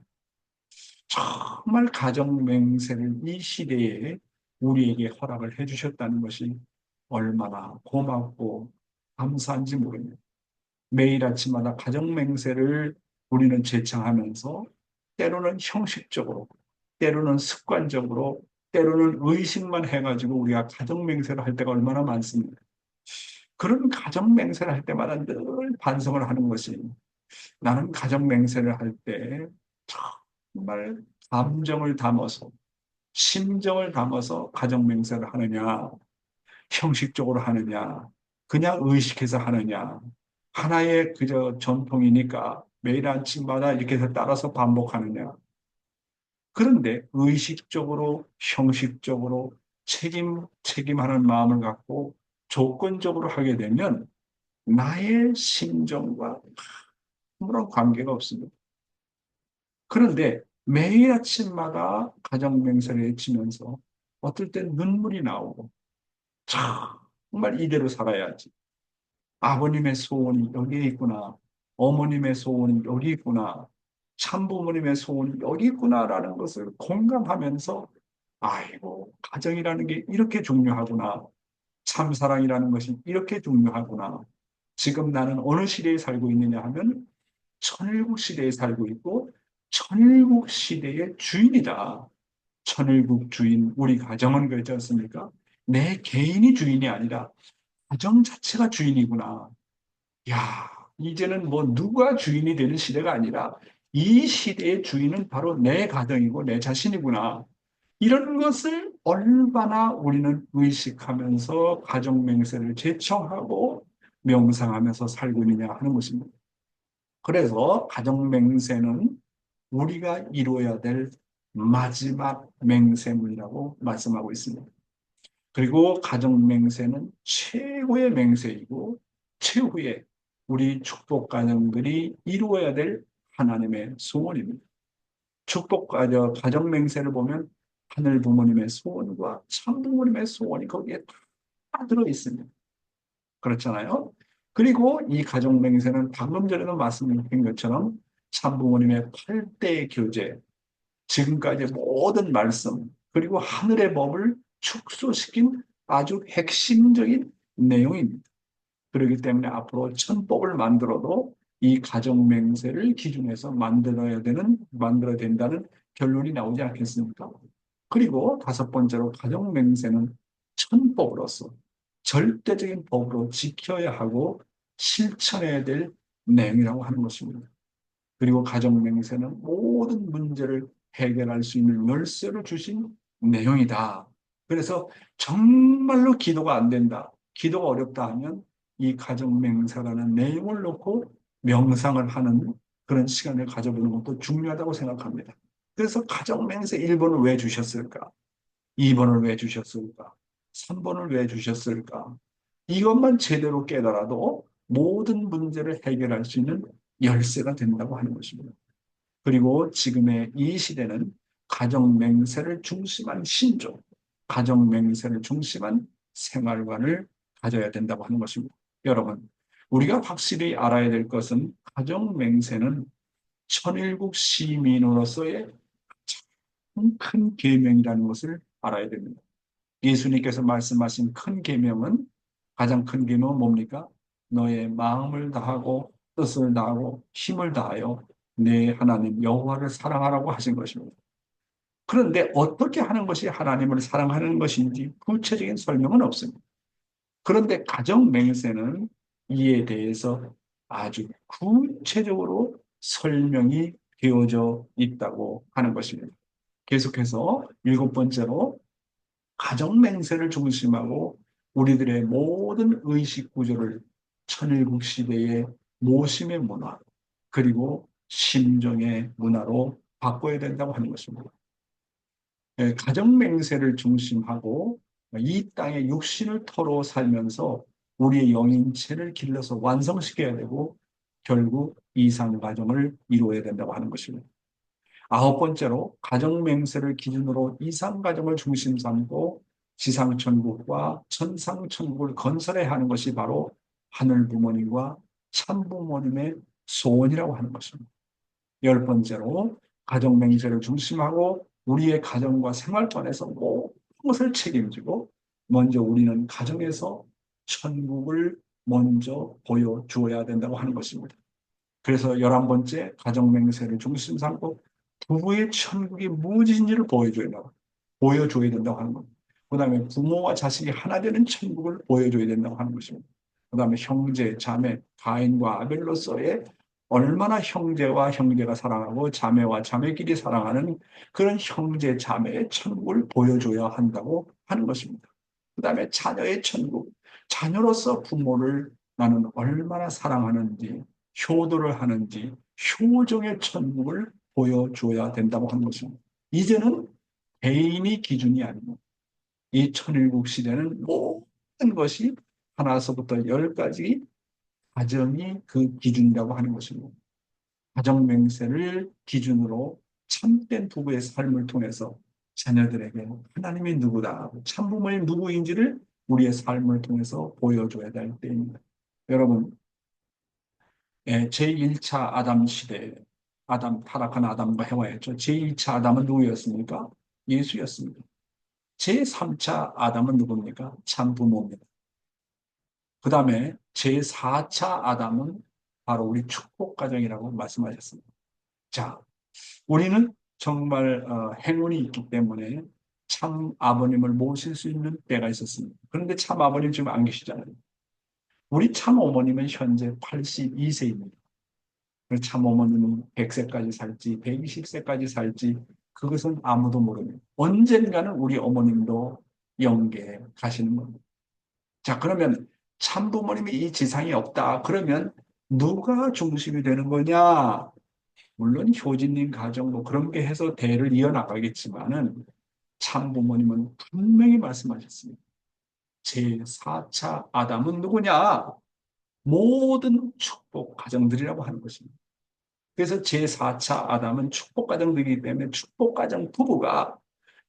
정말 가정 맹세를 이 시대에 우리에게 허락을 해주셨다는 것이 얼마나 고맙고 감사한지 모릅니다. 매일 아침마다 가정 맹세를 우리는 제창하면서 때로는 형식적으로, 때로는 습관적으로, 때로는 의식만 해가지고 우리가 가정 맹세를 할 때가 얼마나 많습니다. 그런 가정 맹세를 할 때마다 늘 반성을 하는 것이, 나는 가정 맹세를 할 때 정말 감정을 담아서, 심정을 담아서 가정 맹세를 하느냐, 형식적으로 하느냐, 그냥 의식해서 하느냐, 하나의 그저 전통이니까 매일 아침마다 이렇게 해서 따라서 반복하느냐. 그런데 의식적으로, 형식적으로 책임하는 마음을 갖고 조건적으로 하게 되면 나의 심정과 아무런 관계가 없습니다. 그런데 매일 아침마다 가정맹세를 외치면서 어떨 땐 눈물이 나오고, 정말 이대로 살아야지, 아버님의 소원이 여기에 있구나, 어머님의 소원이 여기 있구나, 참부모님의 소원이 여기 있구나라는 것을 공감하면서, 아이고, 가정이라는 게 이렇게 중요하구나, 참사랑이라는 것이 이렇게 중요하구나, 지금 나는 어느 시대에 살고 있느냐 하면 천일국 시대에 살고 있고 천일국 시대의 주인이다. 천일국 주인, 우리 가정은 그렇지 않습니까? 내 개인이 주인이 아니라 가정 자체가 주인이구나. 야, 이제는 뭐 누가 주인이 되는 시대가 아니라 이 시대의 주인은 바로 내 가정이고 내 자신이구나. 이런 것을 얼마나 우리는 의식하면서 가정 맹세를 제청하고 명상하면서 살고 있느냐 하는 것입니다. 그래서 가정 맹세는 우리가 이루어야 될 마지막 맹세물이라고 말씀하고 있습니다. 그리고 가정 맹세는 최후의 맹세이고 최후의 우리 축복 가정들이 이루어야 될 하나님의 소원입니다. 가정 맹세를 보면 하늘 부모님의 소원과 참 부모님의 소원이 거기에 다 들어 있습니다. 그렇잖아요. 그리고 이 가정 맹세는 방금 전에도 말씀드린 것처럼 참부모님의 8대 교제, 지금까지 모든 말씀, 그리고 하늘의 법을 축소시킨 아주 핵심적인 내용입니다. 그렇기 때문에 앞으로 천법을 만들어도 이 가정 맹세를 기준해서 만들어야 된다는 결론이 나오지 않겠습니까? 그리고 다섯 번째로 가정 맹세는 천법으로서 절대적인 법으로 지켜야 하고 실천해야 될 내용이라고 하는 것입니다. 그리고 가정 맹세는 모든 문제를 해결할 수 있는 열쇠를 주신 내용이다. 그래서 정말로 기도가 안 된다, 기도가 어렵다 하면 이 가정 맹세라는 내용을 놓고 명상을 하는 그런 시간을 가져보는 것도 중요하다고 생각합니다. 그래서 가정 맹세 1번을 왜 주셨을까? 2번을 왜 주셨을까? 3번을 왜 주셨을까? 이것만 제대로 깨달아도 모든 문제를 해결할 수 있는 열쇠가 된다고 하는 것입니다. 그리고 지금의 이 시대는 가정 맹세를 중심한 신조, 가정 맹세를 중심한 생활관을 가져야 된다고 하는 것입니다. 여러분, 우리가 확실히 알아야 될 것은 가정 맹세는 천일국 시민으로서의 큰 계명이라는 것을 알아야 됩니다. 예수님께서 말씀하신 큰 계명은, 가장 큰 계명은 뭡니까? 너의 마음을 다하고 뜻을 다하고 힘을 다하여 내 하나님 여호와를 사랑하라고 하신 것입니다. 그런데 어떻게 하는 것이 하나님을 사랑하는 것인지 구체적인 설명은 없습니다. 그런데 가정 맹세는 이에 대해서 아주 구체적으로 설명이 되어져 있다고 하는 것입니다. 계속해서 일곱 번째로 가정 맹세를 중심하고 우리들의 모든 의식 구조를 천일국 시대의 모심의 문화 그리고 심정의 문화로 바꿔야 된다고 하는 것입니다. 가정 맹세를 중심하고 이 땅의 육신을 토로 살면서 우리의 영인체를 길러서 완성시켜야 되고 결국 이상 가정을 이루어야 된다고 하는 것입니다. 아홉 번째로 가정 맹세를 기준으로 이상 가정을 중심 삼고 지상 천국과 천상 천국을 건설해야 하는 것이 바로 하늘 부모님과 참 부모님의 소원이라고 하는 것입니다. 열 번째로 가정 맹세를 중심하고 우리의 가정과 생활권에서 모든 것을 책임지고 먼저 우리는 가정에서 천국을 먼저 보여주어야 된다고 하는 것입니다. 그래서 11번째 가정 맹세를 중심 삼고 부부의 천국이 무엇인지를 보여줘야 된다고 하는 겁니다. 그 다음에 부모와 자식이 하나 되는 천국을 보여줘야 된다고 하는 것입니다. 그 다음에 형제, 자매, 가인과 아벨로서의 얼마나 형제와 형제가 사랑하고 자매와 자매끼리 사랑하는 그런 형제, 자매의 천국을 보여줘야 한다고 하는 것입니다. 그 다음에 자녀의 천국, 자녀로서 부모를 나는 얼마나 사랑하는지, 효도를 하는지, 효정의 천국을 보여줘야 된다고 하는 것입니다. 이제는 개인이 기준이 아니고 이 천일국 시대는 모든 것이 하나서부터 열까지 가정이 그 기준이라고 하는 것입니다. 가정 맹세를 기준으로 참된 부부의 삶을 통해서 자녀들에게 하나님이 누구다, 참부모님 누구인지를 우리의 삶을 통해서 보여줘야 될 때입니다. 여러분, 제1차 아담 시대에 타락한 아담과 해와였죠. 제2차 아담은 누구였습니까? 예수였습니다. 제3차 아담은 누굽니까? 참부모입니다. 그 다음에 제4차 아담은 바로 우리 축복가정이라고 말씀하셨습니다. 자, 우리는 정말 행운이 있기 때문에 참 아버님을 모실 수 있는 때가 있었습니다. 그런데 참 아버님 지금 안 계시잖아요. 우리 참 어머님은 현재 82세입니다. 참 어머님은 100세까지 살지 120세까지 살지 그것은 아무도 모릅니다. 언젠가는 우리 어머님도 영계에 가시는 겁니다. 자, 그러면 참부모님이 이 지상에 없다. 그러면 누가 중심이 되는 거냐? 물론 효진님 가정 뭐 그런 게 해서 대를 이어나가겠지만은 참부모님은 분명히 말씀하셨습니다. 제4차 아담은 누구냐? 모든 축복 가정들이라고 하는 것입니다. 그래서 제4차 아담은 축복 가정들이기 때문에 축복 가정 부부가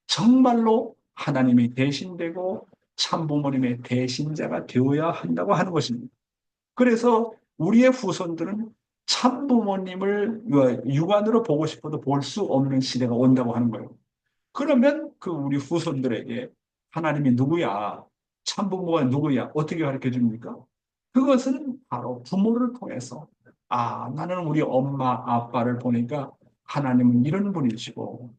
정말로 하나님이 대신되고 참부모님의 대신자가 되어야 한다고 하는 것입니다. 그래서 우리의 후손들은 참부모님을 육안으로 보고 싶어도 볼 수 없는 시대가 온다고 하는 거예요. 그러면 그 우리 후손들에게 하나님이 누구야? 참부모가 누구야? 어떻게 가르쳐 줍니까? 그것은 바로 부모를 통해서 나는 우리 엄마, 아빠를 보니까 하나님은 이런 분이시고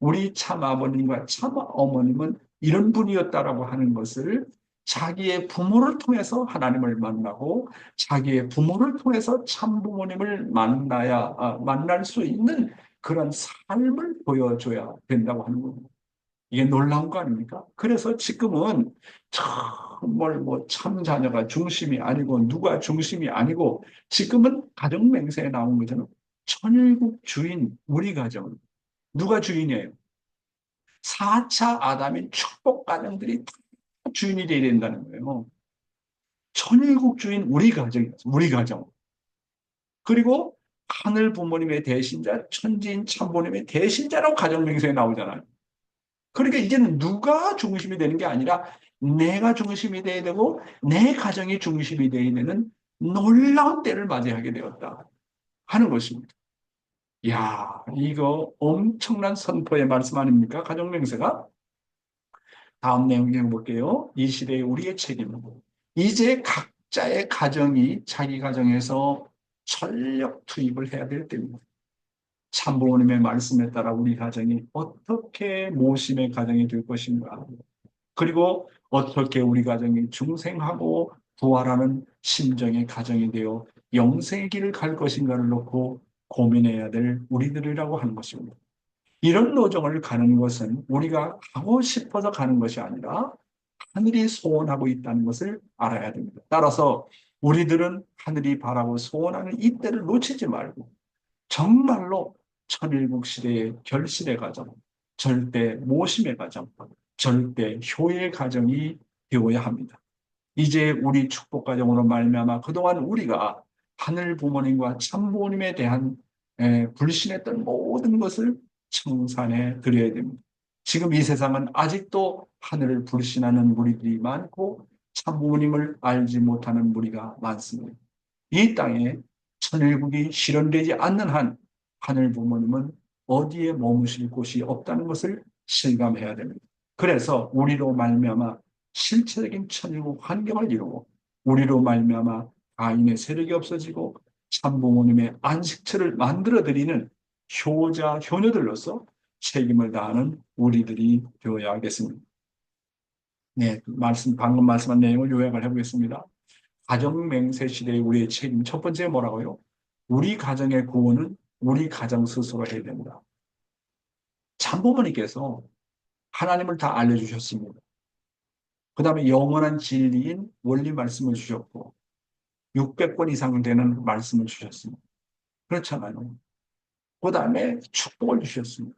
우리 참 아버님과 참 어머님은 이런 분이었다라고 하는 것을 자기의 부모를 통해서 하나님을 만나고 자기의 부모를 통해서 참 부모님을 만날 수 있는 그런 삶을 보여줘야 된다고 하는 겁니다. 이게 놀라운 거 아닙니까? 그래서 지금은 정말 뭐 참 자녀가 중심이 아니고 누가 중심이 아니고 지금은 가정 맹세에 나온 거잖아요. 천일국 주인 우리 가정 누가 주인이에요? 4차 아담인 축복 가정들이 다 주인이 되어야 된다는 거예요. 천일국 주인 우리 가정이죠. 우리 가정. 그리고 하늘 부모님의 대신자, 천지인 참부모님의 대신자라고 가정 맹세에 나오잖아요. 그러니까 이제는 누가 중심이 되는 게 아니라 내가 중심이 돼야 되고 내 가정이 중심이 되어야 되는 놀라운 때를 맞이하게 되었다 하는 것입니다. 이야, 이거 엄청난 선포의 말씀 아닙니까? 가정 맹세가? 다음 내용 읽어볼게요. 이 시대의 우리의 책임. 이제 각자의 가정이 자기 가정에서 전력 투입을 해야 될 때입니다. 참부모님의 말씀에 따라 우리 가정이 어떻게 모심의 가정이 될 것인가. 그리고 어떻게 우리 가정이 중생하고 부활하는 심정의 가정이 되어 영생의 길을 갈 것인가를 놓고 고민해야 될 우리들이라고 하는 것입니다. 이런 노정을 가는 것은 우리가 가고 싶어서 가는 것이 아니라 하늘이 소원하고 있다는 것을 알아야 됩니다. 따라서 우리들은 하늘이 바라고 소원하는 이때를 놓치지 말고 정말로 천일국 시대의 결실의 가정, 절대 모심의 가정, 절대 효의 가정이 되어야 합니다. 이제 우리 축복 가정으로 말미암아 그동안 우리가 하늘 부모님과 참 부모님에 대한 불신했던 모든 것을 청산해 드려야 됩니다. 지금 이 세상은 아직도 하늘을 불신하는 무리들이 많고 참 부모님을 알지 못하는 무리가 많습니다. 이 땅에 천일국이 실현되지 않는 한 하늘 부모님은 어디에 머무실 곳이 없다는 것을 실감해야 됩니다. 그래서 우리로 말미암아 실체적인 천일국 환경을 이루고 우리로 말미암아 가인의 세력이 없어지고 참부모님의 안식처를 만들어드리는 효자, 효녀들로서 책임을 다하는 우리들이 되어야 하겠습니다. 네, 방금 말씀한 내용을 요약을 해보겠습니다. 가정맹세 시대의 우리의 책임, 첫 번째 뭐라고요? 우리 가정의 구원은 우리 가정 스스로 해야 된다. 참부모님께서 하나님을 다 알려주셨습니다. 그 다음에 영원한 진리인 원리 말씀을 주셨고 600권 이상 되는 말씀을 주셨습니다. 그렇잖아요. 그 다음에 축복을 주셨습니다.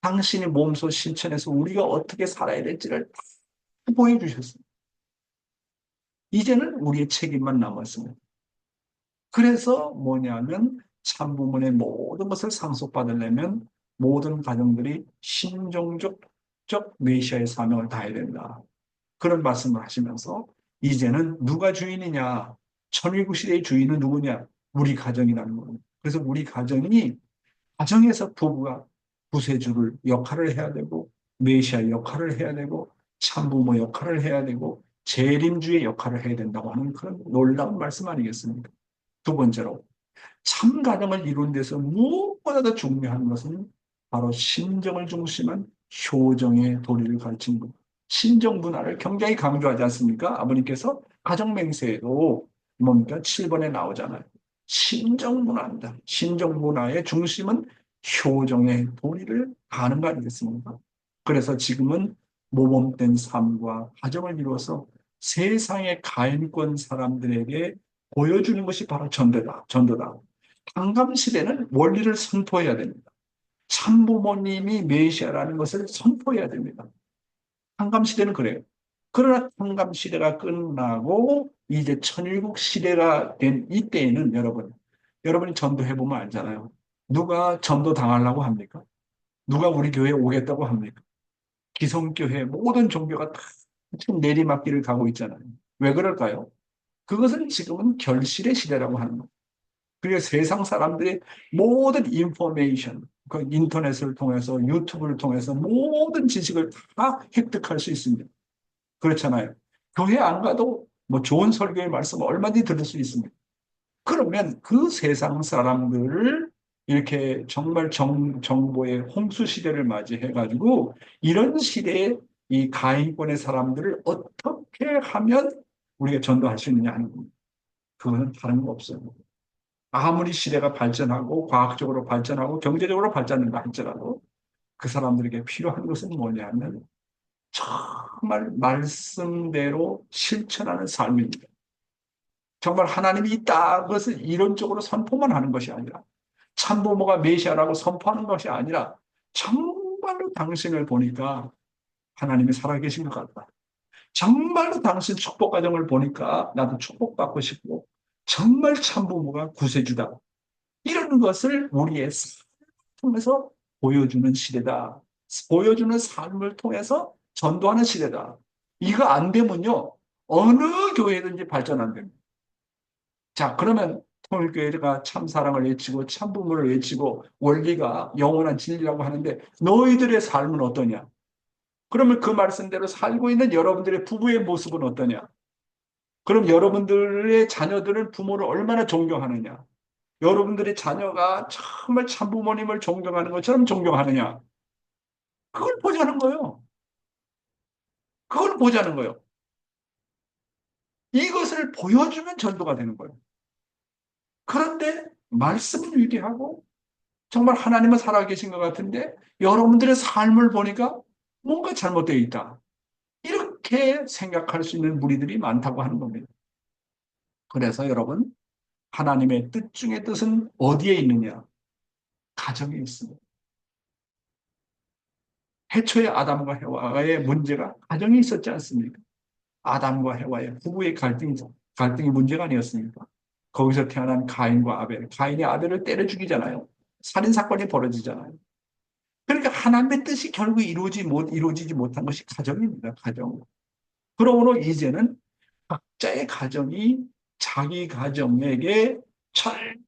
당신이 몸소 실천해서 우리가 어떻게 살아야 될지를 다 보여주셨습니다. 이제는 우리의 책임만 남았습니다. 그래서 뭐냐면 참부모의 모든 것을 상속받으려면 모든 가정들이 신종적 메시아의 사명을 다해야 된다. 그런 말씀을 하시면서 이제는 누가 주인이냐? 천일국 시대의 주인은 누구냐? 우리 가정이라는 겁니다. 그래서 우리 가정이 가정에서 부부가 구세주를 역할을 해야 되고 메시아 역할을 해야 되고 참부모 역할을 해야 되고 재림주의 역할을 해야 된다고 하는 그런 놀라운 말씀 아니겠습니까? 두 번째로 참 가정을 이루는 데서 무엇보다 더 중요한 것은 바로 신정을 중심한 효정의 도리를 가르치는 것. 신정 문화를 굉장히 강조하지 않습니까? 아버님께서 가정 맹세에도 뭡니까? 7번에 나오잖아요. 신정 문화입니다. 신정 문화의 중심은 효정의 도리를 가는 거 아니겠습니까? 그래서 지금은 모범된 삶과 가정을 이루어서 세상의 가인권 사람들에게 보여주는 것이 바로 전도다. 강감시대는 원리를 선포해야 됩니다. 참부모님이 메시아라는 것을 선포해야 됩니다. 황감시대는 그래요. 그러나 황감시대가 끝나고 이제 천일국 시대가 된 이때에는 여러분이 전도해보면 알잖아요. 누가 전도 당하려고 합니까? 누가 우리 교회에 오겠다고 합니까? 기성교회 모든 종교가 다 지금 내리막길을 가고 있잖아요. 왜 그럴까요? 그것은 지금은 결실의 시대라고 하는 거예요. 그리고 세상 사람들이 모든 인포메이션, 그 인터넷을 통해서 유튜브를 통해서 모든 지식을 다 획득할 수 있습니다. 그렇잖아요. 교회 안 가도 뭐 좋은 설교의 말씀 얼마든지 들을 수 있습니다. 그러면 그 세상 사람들을 이렇게 정말 정보의 홍수 시대를 맞이해가지고 이런 시대에 이 가인권의 사람들을 어떻게 하면 우리가 전도할 수 있느냐 하는 겁니다. 그거는 다른 거 없어요. 아무리 시대가 발전하고 과학적으로 발전하고 경제적으로 발전한다 할지라도 그 사람들에게 필요한 것은 뭐냐면 정말 말씀대로 실천하는 삶입니다. 정말 하나님이 있다 그것을 이론적으로 선포만 하는 것이 아니라 참부모가 메시아라고 선포하는 것이 아니라 정말로 당신을 보니까 하나님이 살아계신 것 같다. 정말로 당신 축복 가정을 보니까 나도 축복받고 싶고 정말 참부모가 구세주다. 이런 것을 우리의 삶을 통해서 보여주는 시대다. 보여주는 삶을 통해서 전도하는 시대다. 이거 안 되면요. 어느 교회든지 발전 안 됩니다. 자, 그러면 통일교회가 참사랑을 외치고 참부모를 외치고 원리가 영원한 진리라고 하는데 너희들의 삶은 어떠냐? 그러면 그 말씀대로 살고 있는 여러분들의 부부의 모습은 어떠냐? 그럼 여러분들의 자녀들은 부모를 얼마나 존경하느냐? 여러분들의 자녀가 정말 참부모님을 존경하는 것처럼 존경하느냐? 그걸 보자는 거예요. 그걸 보자는 거예요. 이것을 보여주면 전도가 되는 거예요. 그런데 말씀은 위대하고 정말 하나님은 살아계신 것 같은데 여러분들의 삶을 보니까 뭔가 잘못되어 있다. 이렇게 생각할 수 있는 무리들이 많다고 하는 겁니다. 그래서 여러분, 하나님의 뜻 중의 뜻은 어디에 있느냐? 가정에 있습니다. 해초의 아담과 해와의 문제가 가정에 있었지 않습니까? 아담과 해와의 부부의 갈등이 문제가 아니었습니까? 거기서 태어난 가인과 아벨, 가인이 아벨을 때려 죽이잖아요. 살인 사건이 벌어지잖아요. 그러니까 하나님의 뜻이 결국 이루어지지 못한 것이 가정입니다. 가정. 그러므로 이제는 각자의 가정이 자기 가정에게 철저히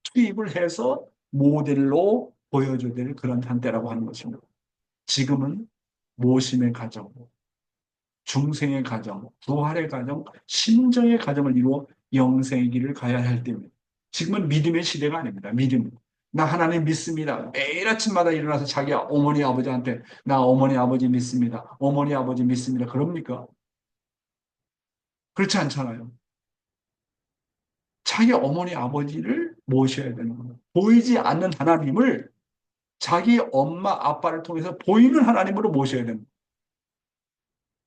투입을 해서 모델로 보여줘야 될 그런 한때라고 하는 것입니다. 지금은 모심의 가정, 중생의 가정, 부활의 가정, 신정의 가정을 이루어 영생의 길을 가야 할 때입니다. 지금은 믿음의 시대가 아닙니다. 믿음. 나 하나님 믿습니다. 매일 아침마다 일어나서 자기 어머니 아버지한테 나 어머니 아버지 믿습니다. 어머니 아버지 믿습니다. 그럽니까? 그렇지 않잖아요. 자기 어머니 아버지를 모셔야 되는 거예요. 보이지 않는 하나님을 자기 엄마 아빠를 통해서 보이는 하나님으로 모셔야 됩니다.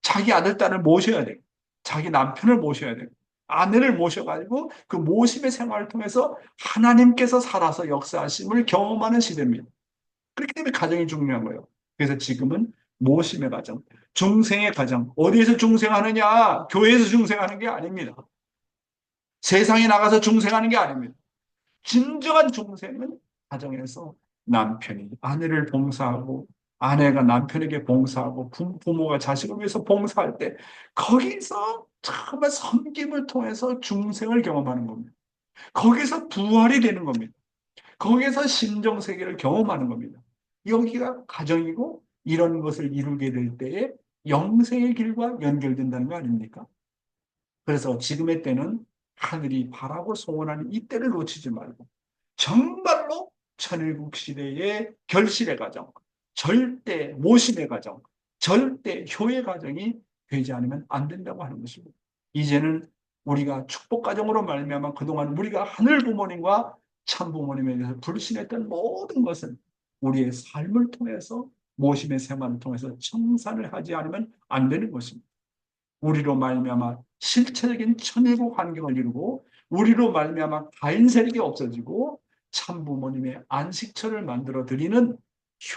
자기 아들, 딸을 모셔야 돼요. 자기 남편을 모셔야 돼요. 아내를 모셔가지고 그 모심의 생활을 통해서 하나님께서 살아서 역사하심을 경험하는 시대입니다. 그렇기 때문에 가정이 중요한 거예요. 그래서 지금은 모심의 가정, 중생의 가정, 어디에서 중생하느냐? 교회에서 중생하는 게 아닙니다. 세상에 나가서 중생하는 게 아닙니다. 진정한 중생은 가정에서 남편이 아내를 봉사하고 아내가 남편에게 봉사하고 부모가 자식을 위해서 봉사할 때 거기서 정말 섬김을 통해서 중생을 경험하는 겁니다. 거기서 부활이 되는 겁니다. 거기서 신정세계를 경험하는 겁니다. 여기가 가정이고 이런 것을 이루게 될 때에 영생의 길과 연결된다는 거 아닙니까? 그래서 지금의 때는 하늘이 바라고 소원하는 이 때를 놓치지 말고 정말로 천일국 시대의 결실의 과정, 절대 모심의 과정, 절대 효의 과정이 되지 않으면 안 된다고 하는 것입니다. 이제는 우리가 축복 과정으로 말미암아 그동안 우리가 하늘 부모님과 참 부모님에 대해서 불신했던 모든 것은 우리의 삶을 통해서 모심의 생활을 통해서 청산을 하지 않으면 안 되는 것입니다. 우리로 말미암아 실체적인 천일국 환경을 이루고 우리로 말미암아 가인 세력이 없어지고 참부모님의 안식처를 만들어 드리는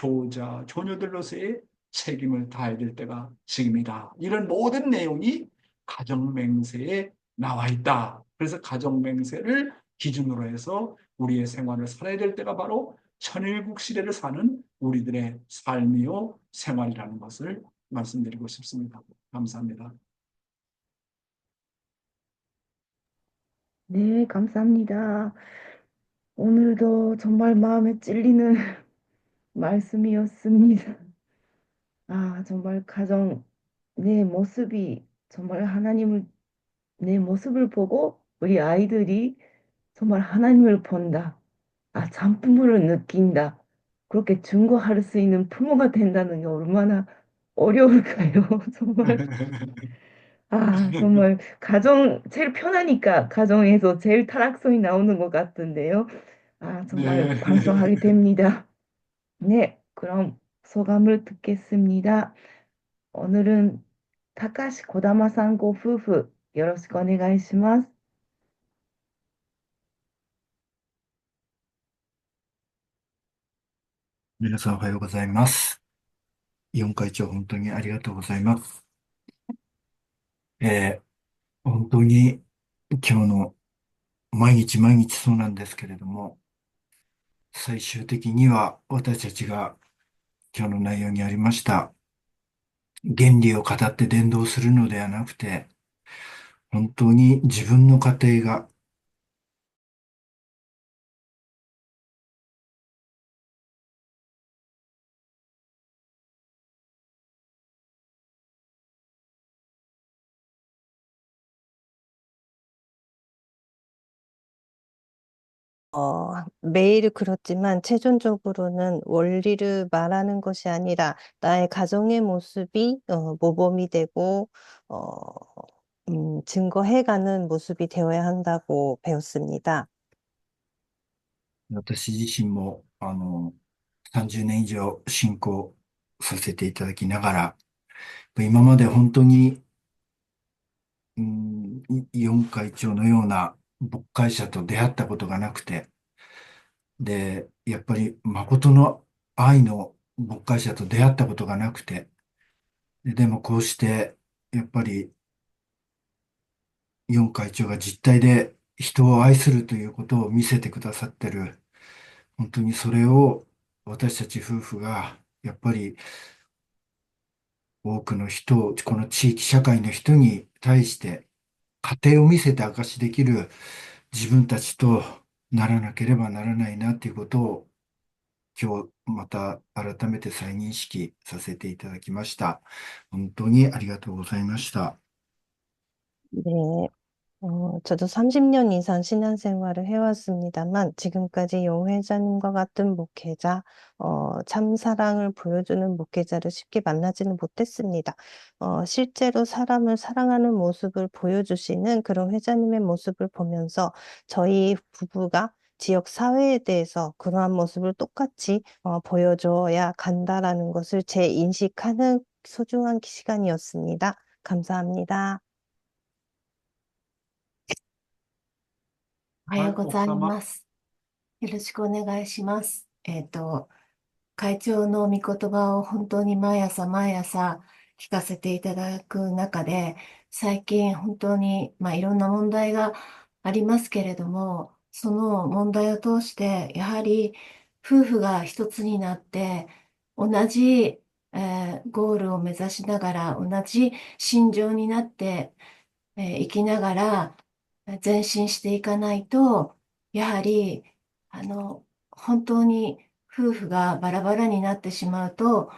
효자, 조녀들로서의 책임을 다해야 될 때가 지금이다. 이런 모든 내용이 가정맹세에 나와 있다. 그래서 가정맹세를 기준으로 해서 우리의 생활을 살아야 될 때가 바로 천일국 시대를 사는 우리들의 삶이요 생활이라는 것을 말씀드리고 싶습니다. 감사합니다. 네, 감사합니다. 오늘도 정말 마음에 찔리는 말씀이었습니다. 아, 정말 가정, 내 모습이 정말 하나님을, 내 모습을 보고 우리 아이들이 정말 하나님을 본다. 아, 참 부모를 느낀다. 그렇게 증거할 수 있는 부모가 된다는 게 얼마나 어려울까요? 정말. 아, 정말 가정 제일 편하니까 가정에서 제일 타락성이 나오는 것 같은데요. 아, 정말 네. 반성하게 됩니다. 네, 그럼 소감을 듣겠습니다. 오늘은 타카시 고다마さん ご夫婦よろしくお願いします。皆さんおはようございます。イオン会長、本当にありがとうございます。本当に今日の毎日毎日そうなんですけれども、最終的には私たちが今日の内容にありました原理を語って伝道するのではなくて、本当に自分の家庭が 매일 그렇지만 최종적으로는 원리를 말하는 것이 아니라 나의 가정의 모습이 모범이 되고 어, 증거해가는 모습이 되어야 한다고 배웠습니다. 私自身も、30年以上信仰させていただきながら、今まで本当に、四会長のような牧会者と出会ったことがなくて、で、やっぱり誠の愛の牧会者と出会ったことがなくて、でもこうして、やっぱり四会長が実態で人を愛するということを見せてくださってる。本当にそれを私たち夫婦が、やっぱり多くの人を、この地域社会の人に対して家庭を見せて証しできる自分たちとならなければならないなということを今日また改めて再認識させていただきました。本当にありがとうございました。네. 저도 30년 이상 신앙생활을 해왔습니다만 지금까지 용 회장님과 같은 목회자, 참 사랑을 보여주는 목회자를 쉽게 만나지는 못했습니다. 실제로 사람을 사랑하는 모습을 보여주시는 그런 회장님의 모습을 보면서 저희 부부가 지역 사회에 대해서 그러한 모습을 똑같이 보여줘야 간다라는 것을 재인식하는 소중한 시간이었습니다. 감사합니다. おはようござい奥様。ます。よろしくお願いします。会長の御言葉を本当に毎朝毎朝聞かせていただく中で、最近本当に、いろんな問題がありますけれども、その問題を通して、やはり夫婦が一つになって、同じ、ゴールを目指しながら、同じ心情になって、生きながら前進していかないと、やはり、本当に夫婦がバラバラになってしまうと、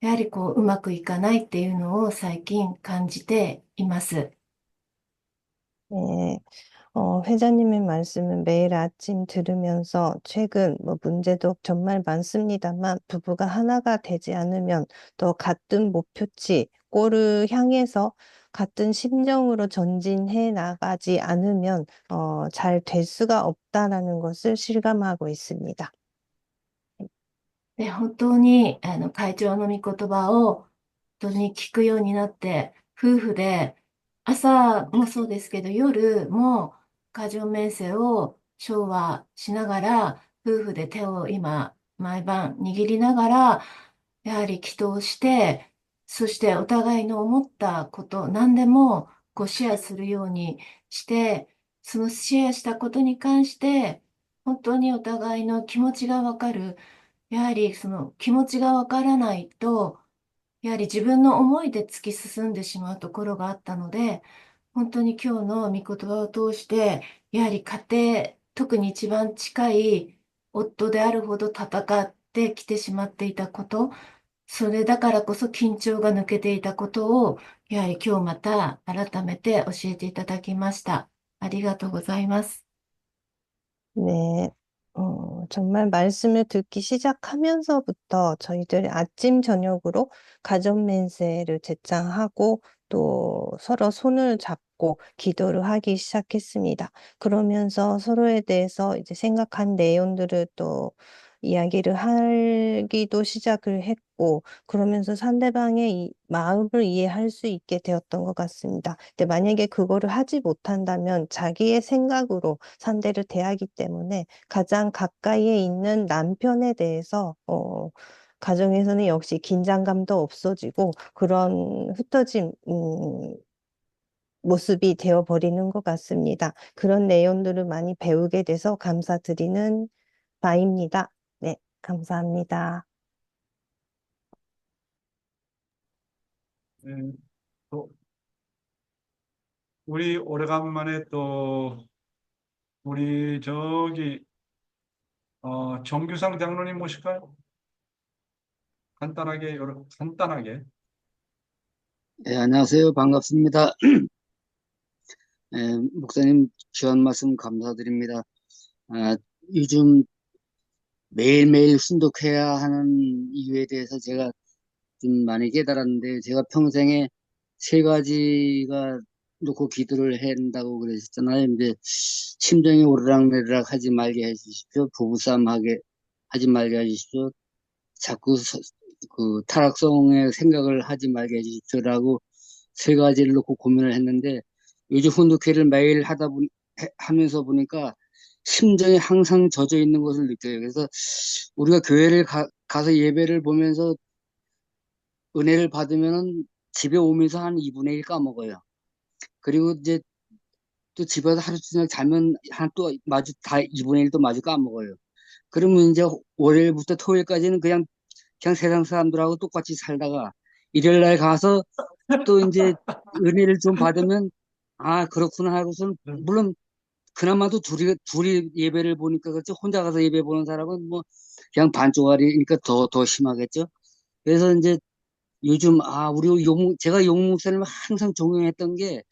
やはりうまくいかないっていうのを最近感じています。네. 회장님의 말씀은 매일 아침 들으면서 최근 뭐 문제도 정말 많습니다만 부부가 하나가 되지 않으면 또 같은 목표치, 골을 향해서 같은 심정으로 전진해 나가지 않으면 잘 될 수가 없다라는 것을 실감하고 있습니다. で、本当に、会長の御言葉を本当に聞くようになって、夫婦で、朝もそうですけど、夜も過剰面性を調和しながら、夫婦で手を今、毎晩握りながら、やはり祈祷して、そしてお互いの思ったこと、何でもシェアするようにして、そのシェアしたことに関して、本当にお互いの気持ちがわかる。やはりその気持ちがわからないと、やはり自分の思いで突き進んでしまうところがあったので、本当に今日の御言葉を通して、やはり家庭、特に一番近い夫であるほど戦ってきてしまっていたこと、それだからこそ緊張が抜けていたことを、やはり今日また改めて教えていただきました。ありがとうございます。 네. 정말 말씀을 듣기 시작하면서부터 저희들이 아침, 저녁으로 가정 맹세를 제창하고 또 서로 손을 잡고 기도를 하기 시작했습니다. 그러면서 서로에 대해서 이제 생각한 내용들을 또 이야기를 하기도 시작을 했고, 그러면서 상대방의 마음을 이해할 수 있게 되었던 것 같습니다. 근데 만약에 그거를 하지 못한다면 자기의 생각으로 상대를 대하기 때문에 가장 가까이에 있는 남편에 대해서, 가정에서는 역시 긴장감도 없어지고 그런 흩어진, 모습이 되어버리는 것 같습니다. 그런 내용들을 많이 배우게 돼서 감사드리는 바입니다. 네, 감사합니다. 네, 또 우리 오래간만에 또 우리 저기 정규상 장로님 모실까요? 간단하게 간단하게. 네, 안녕하세요. 반갑습니다. 목사님 귀한 말씀 감사드립니다. 요즘 매일매일 순독해야 하는 이유에 대해서 제가 좀 많이 깨달았는데, 제가 평생에 세 가지가 놓고 기도를 한다고 그랬었잖아요. 근데 심정이 오르락내리락 하지 말게 해주십시오. 부부싸움 하지 말게 해주십시오. 자꾸 그 타락성의 생각을 하지 말게 해주십시오라고 세 가지를 놓고 고민을 했는데, 요즘 훈독회를 매일 하면서 보니까 심정이 항상 젖어 있는 것을 느껴요. 그래서 우리가 교회를 가서 예배를 보면서 은혜를 받으면은 집에 오면서 한 2분의 1 까먹어요. 그리고 이제 또 집에서 하루 종일 자면 한 또 마주 다 2분의 1도 마주 까먹어요. 그러면 이제 월요일부터 토요일까지는 그냥 세상 사람들하고 똑같이 살다가 일요일 날 가서 또 이제 은혜를 좀 받으면 아 그렇구나 하고서는 물론 그나마도 둘이 예배를 보니까 그렇지 혼자 가서 예배 보는 사람은 뭐 그냥 반쪽짜리니까 더 심하겠죠. 그래서 이제 요즘 제가 용 목사님을 항상 존경했던 게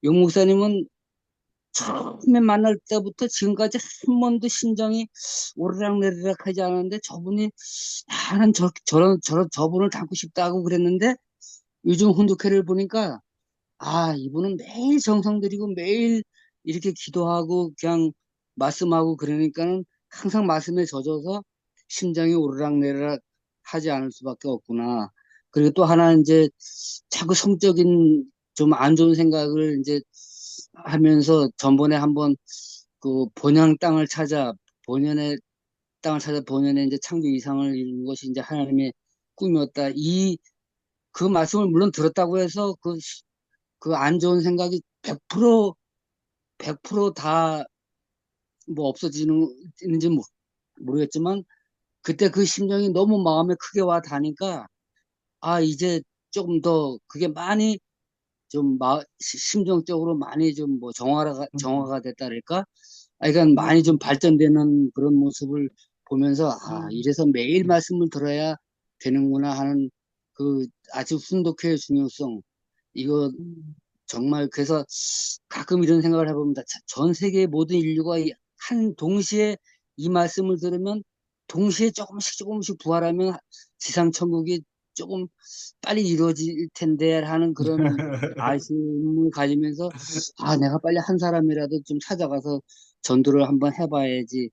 용 목사님은 처음에 만날 때부터 지금까지 한 번도 심정이 오르락내리락 하지 않았는데 저분이 나는 저분을 닮고 싶다고 그랬는데 요즘 훈독회를 보니까 이분은 매일 정성 들이고 매일 이렇게 기도하고 그냥 말씀하고 그러니까는 항상 말씀에 젖어서 심장이 오르락내리락 하지 않을 수밖에 없구나. 그리고 또 하나 이제 자꾸 성적인 좀 안 좋은 생각을 이제 하면서 전번에 한번 그 본연의 땅을 찾아 본연의 이제 창조 이상을 이루는 것이 이제 하나님의 꿈이었다. 그 말씀을 물론 들었다고 해서 그 안 좋은 생각이 100% 다 뭐 없어지는지 모르겠지만 그때 그 심정이 너무 마음에 크게 와 닿으니까 이제 조금 더 그게 많이 좀 심정적으로 많이 좀 뭐 정화가 됐다랄까? 그러니까 많이 좀 발전되는 그런 모습을 보면서 이래서 매일 말씀을 들어야 되는구나 하는 그 아주 순독회의 중요성 이거 정말 그래서 가끔 이런 생각을 해봅니다. 전 세계 모든 인류가 한 동시에 이 말씀을 들으면 동시에 조금씩 부활하면 지상 천국이 조금 빨리 이루어질 텐데 하는 그런 아쉬움을 가지면서 내가 빨리 한 사람이라도 좀 찾아가서 전도를 한번 해봐야지.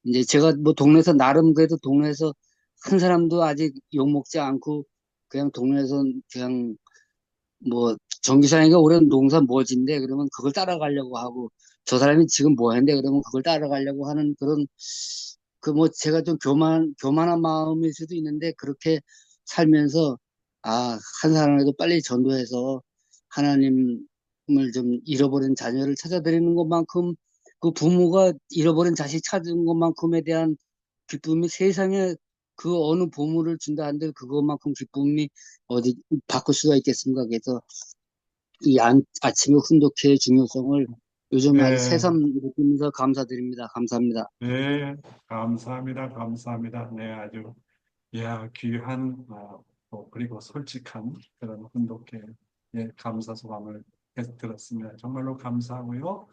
이제 제가 뭐 동네에서 나름 그래도 동네에서 한 사람도 아직 욕먹지 않고 그냥 동네에서 그냥 뭐 정기사님가 올해 농사 뭐 진대 그러면 그걸 따라가려고 하고 저 사람이 지금 뭐 했는데 그러면 그걸 따라가려고 하는 그런 그 뭐 제가 좀 교만한 마음일 수도 있는데 그렇게 살면서 한 사람이라도 빨리 전도해서 하나님을 좀 잃어버린 자녀를 찾아드리는 것만큼 그 부모가 잃어버린 자식 찾은 것만큼에 대한 기쁨이 세상에 그 어느 보물을 준다 한들 그것만큼 기쁨이 어디 바꿀 수가 있겠습니까? 그래서 이 아침의 훈독회의 중요성을 요즘 아주 네, 새삼 느끼면서 감사드립니다. 감사합니다. 네, 감사합니다. 네, 아주 귀한 그리고 솔직한 그런 훈독회 감사 소감을 들었습니다. 정말로 감사하고요.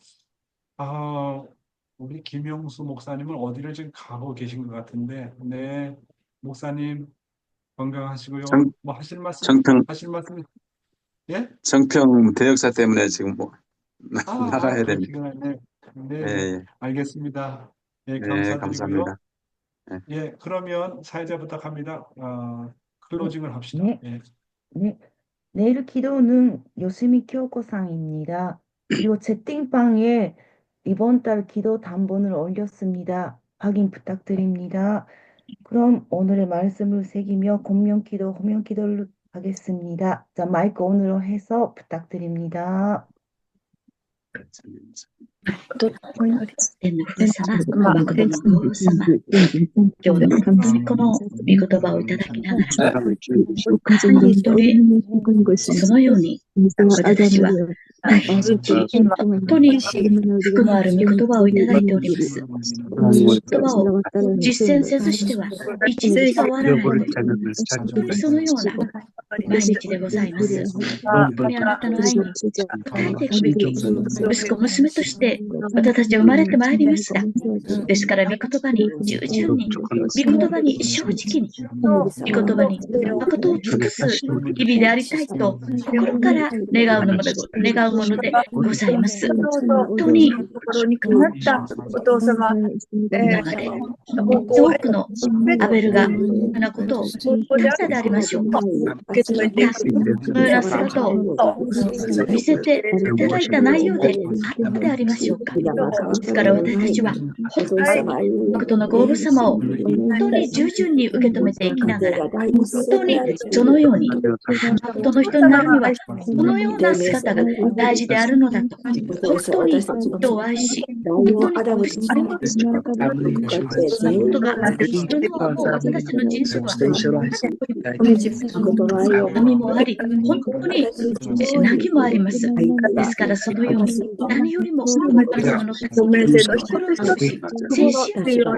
우리 김영수 목사님은 어디를 지금 가고 계신 것 같은데, 네, 목사님 건강하시고요. 뭐 하실 말씀, 예? 정평 대역사 때문에 지금 뭐 나가야 됩니다. 그러시구나. 네, 예, 알겠습니다. 예, 예, 감사드리고요. 감사합니다. 예. 그러면 사회자 부탁합니다. 네, 클로징을 합시다. 네, 네. 내일 기도는 요스미 교코상입니다. 그리고 채팅방에 이번 달 기도 단본을 올렸습니다. 확인 부탁드립니다. 그럼 오늘의 말씀을 새기며 공명 기도, 호명 기도를 하겠습니다. 자, 마이크 온으로 해서 부탁드립니다. 本当にあなたの愛に応えていく息子娘としてて私たちは生まれてまいりました。ですから、御言葉に従順に、御言葉に正直に、御言葉に誠を尽くす日々でありたいと、心から願うものでございます。本当に、中で、多くのアベルが、こんなことを感謝でありましょうか。そういったそのような姿を見せていただいた内容であったでありましょうか。ですから私たちは、本当に誠のご王様を本当に従順に受け止めていきながら、本当にそのように、誠の人になるには、このような姿が大事であるのだと、本当に人を愛し、本当に愛し、そんなことができるのはもう私たちの人生は波もあり、本当に泣きもあります。ですからそのように何よりも神様の心を通し、静止を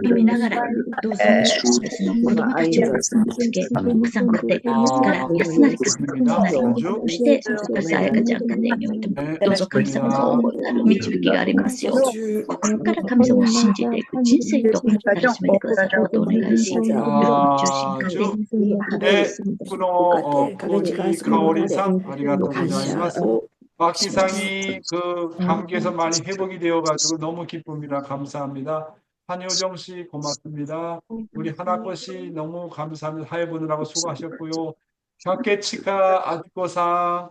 で見ながら、どうぞ私の子供たちをつけ、奥さん家庭から安なりか、そして私あやかちゃん家庭においても、どうぞ神様の大いなる導きがありますよう、心から神様を信じていく人生とならしめてくださることをお願いし、喜び中心家庭この우리 가오리 상 아리가또 고자이마스. 박기상이 그 감기에서 많이 회복이 되어가지고 너무 기쁩니다. 감사합니다. 한효정 씨 고맙습니다. 우리 하나코 씨 너무 감사합니다. 사회 보느라고 수고하셨고요. 샤케치카 아디코상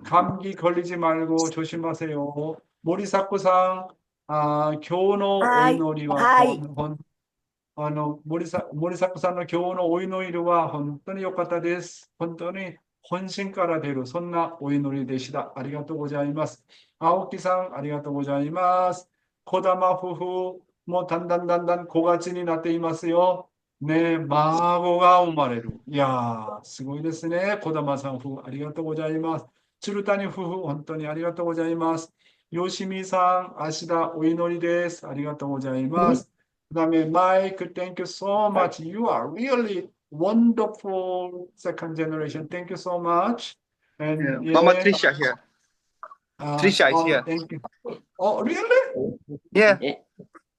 감기 걸리지 말고 조심하세요. 모리사코상 교노 오이노리와森迫さんの今日のお祈りは本当に良かったです。本当に本心から出る、そんなお祈りでした。ありがとうございます。青木さん、ありがとうございます。児玉夫婦、もうだんだん5月になっていますよ。ね、孫が生まれる。いやー、すごいですね。児玉さん夫婦、ありがとうございます。鶴谷夫婦、本当にありがとうございます。吉見さん、明日お祈りです。ありがとうございます。Mike, thank you so much. You are really wonderful second generation. Thank you so much. And Mama Trisha here. Trisha is here. Thank you. Oh, really? Yeah.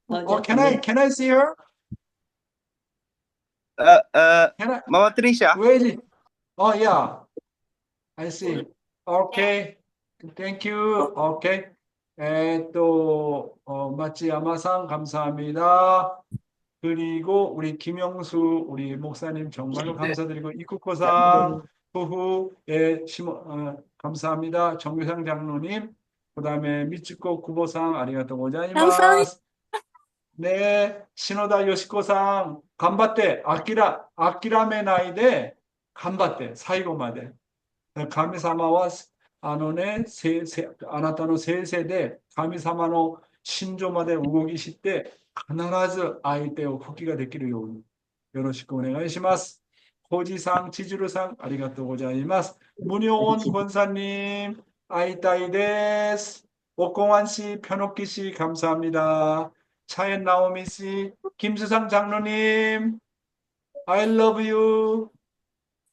Oh, can I see her? Can I? Mama Trisha. Where is it? Oh, yeah. I see. Okay. Thank you. Okay. 마치야마さん 감사합니다. 그리고 우리 김영수 우리 목사님 정말로 감사드리고 이쿠코상 부부 감사합니다. 정규상 장로님 그다음에 미츠코 구보상 아리가또 고자이마스. 네, 신호다 요시코상 간바tte 아키라메 나이데 간바tte 사이고마데. 감사마와 あなたの生成で神様の心情まで動きして必ず相手を復帰ができるようによろしくお願いします。コジさん、チジルさん、ありがとうございます。ムニョオン권사님、会いたいです。오공환 씨、 편옥기 씨、 감사합니다。 차엔 나오미 씨、 김수상 장로님、 I love you。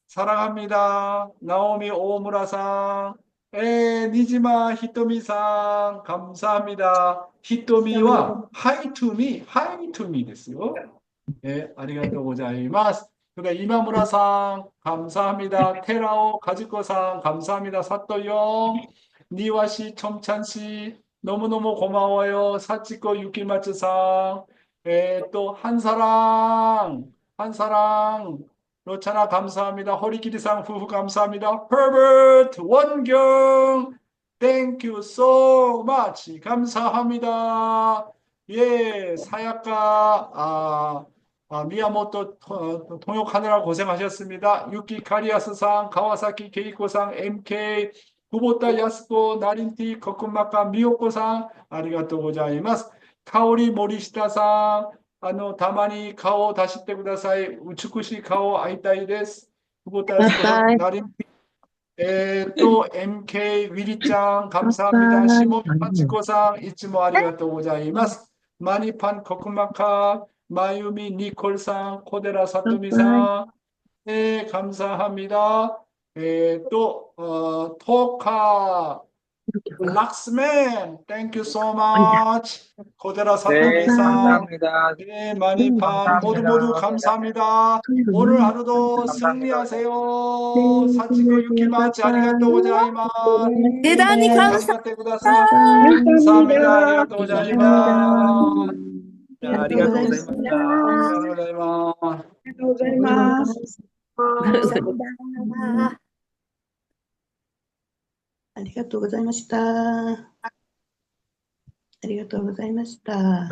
사랑합니다. 나오미 오무라상. 니지마 히토미さん 감사합니다. 히토미와 하이투미 됐어요. 아리가또 고자이마스. 그다음 이마무라さん 감사합니다. 테라오 가지코さん 감사합니다. 사또용 니와씨 청찬씨 너무너무 고마워요. 사치코 유키마츠상. 또 한사랑 로차나 감사합니다. 허리기리상夫婦 감사합니다. Herbert 원경 Thank you so much. 감사합니다. 예, 사야카 미야모토 통역하느라 고생하셨습니다. 유키 카리아스상, 가와사키 케이코상, MK 구보타 야스코, 나린티 거쿤마카 미요코상 아리가또 고자이마스. 카오리 모리시타상たまに顔を出してください。美しい顔を会いたいです。久保田康子さん、なりMK ウィリちゃん、감사합니다。下八子さん、いつもありがとうございます。マニパンコクマカ、マユミニコルさん、小寺さとみさん、감사합니다。トカ Laxman, thank you so much. 코데라 네, 사토미상, 감사합니다. 네, 마니팡, 모두 감사합니다. 오늘 하루도 승리하세요. 사치코 유키마치 아리가또 고자이마스. 枝に感謝 다시마테 구다사이. 감사합니다. 아리가또 고자이마스. ありがとうございました。 아리가또 고자이마스. りがとうございます。ありがとうございました。ありがとうございました。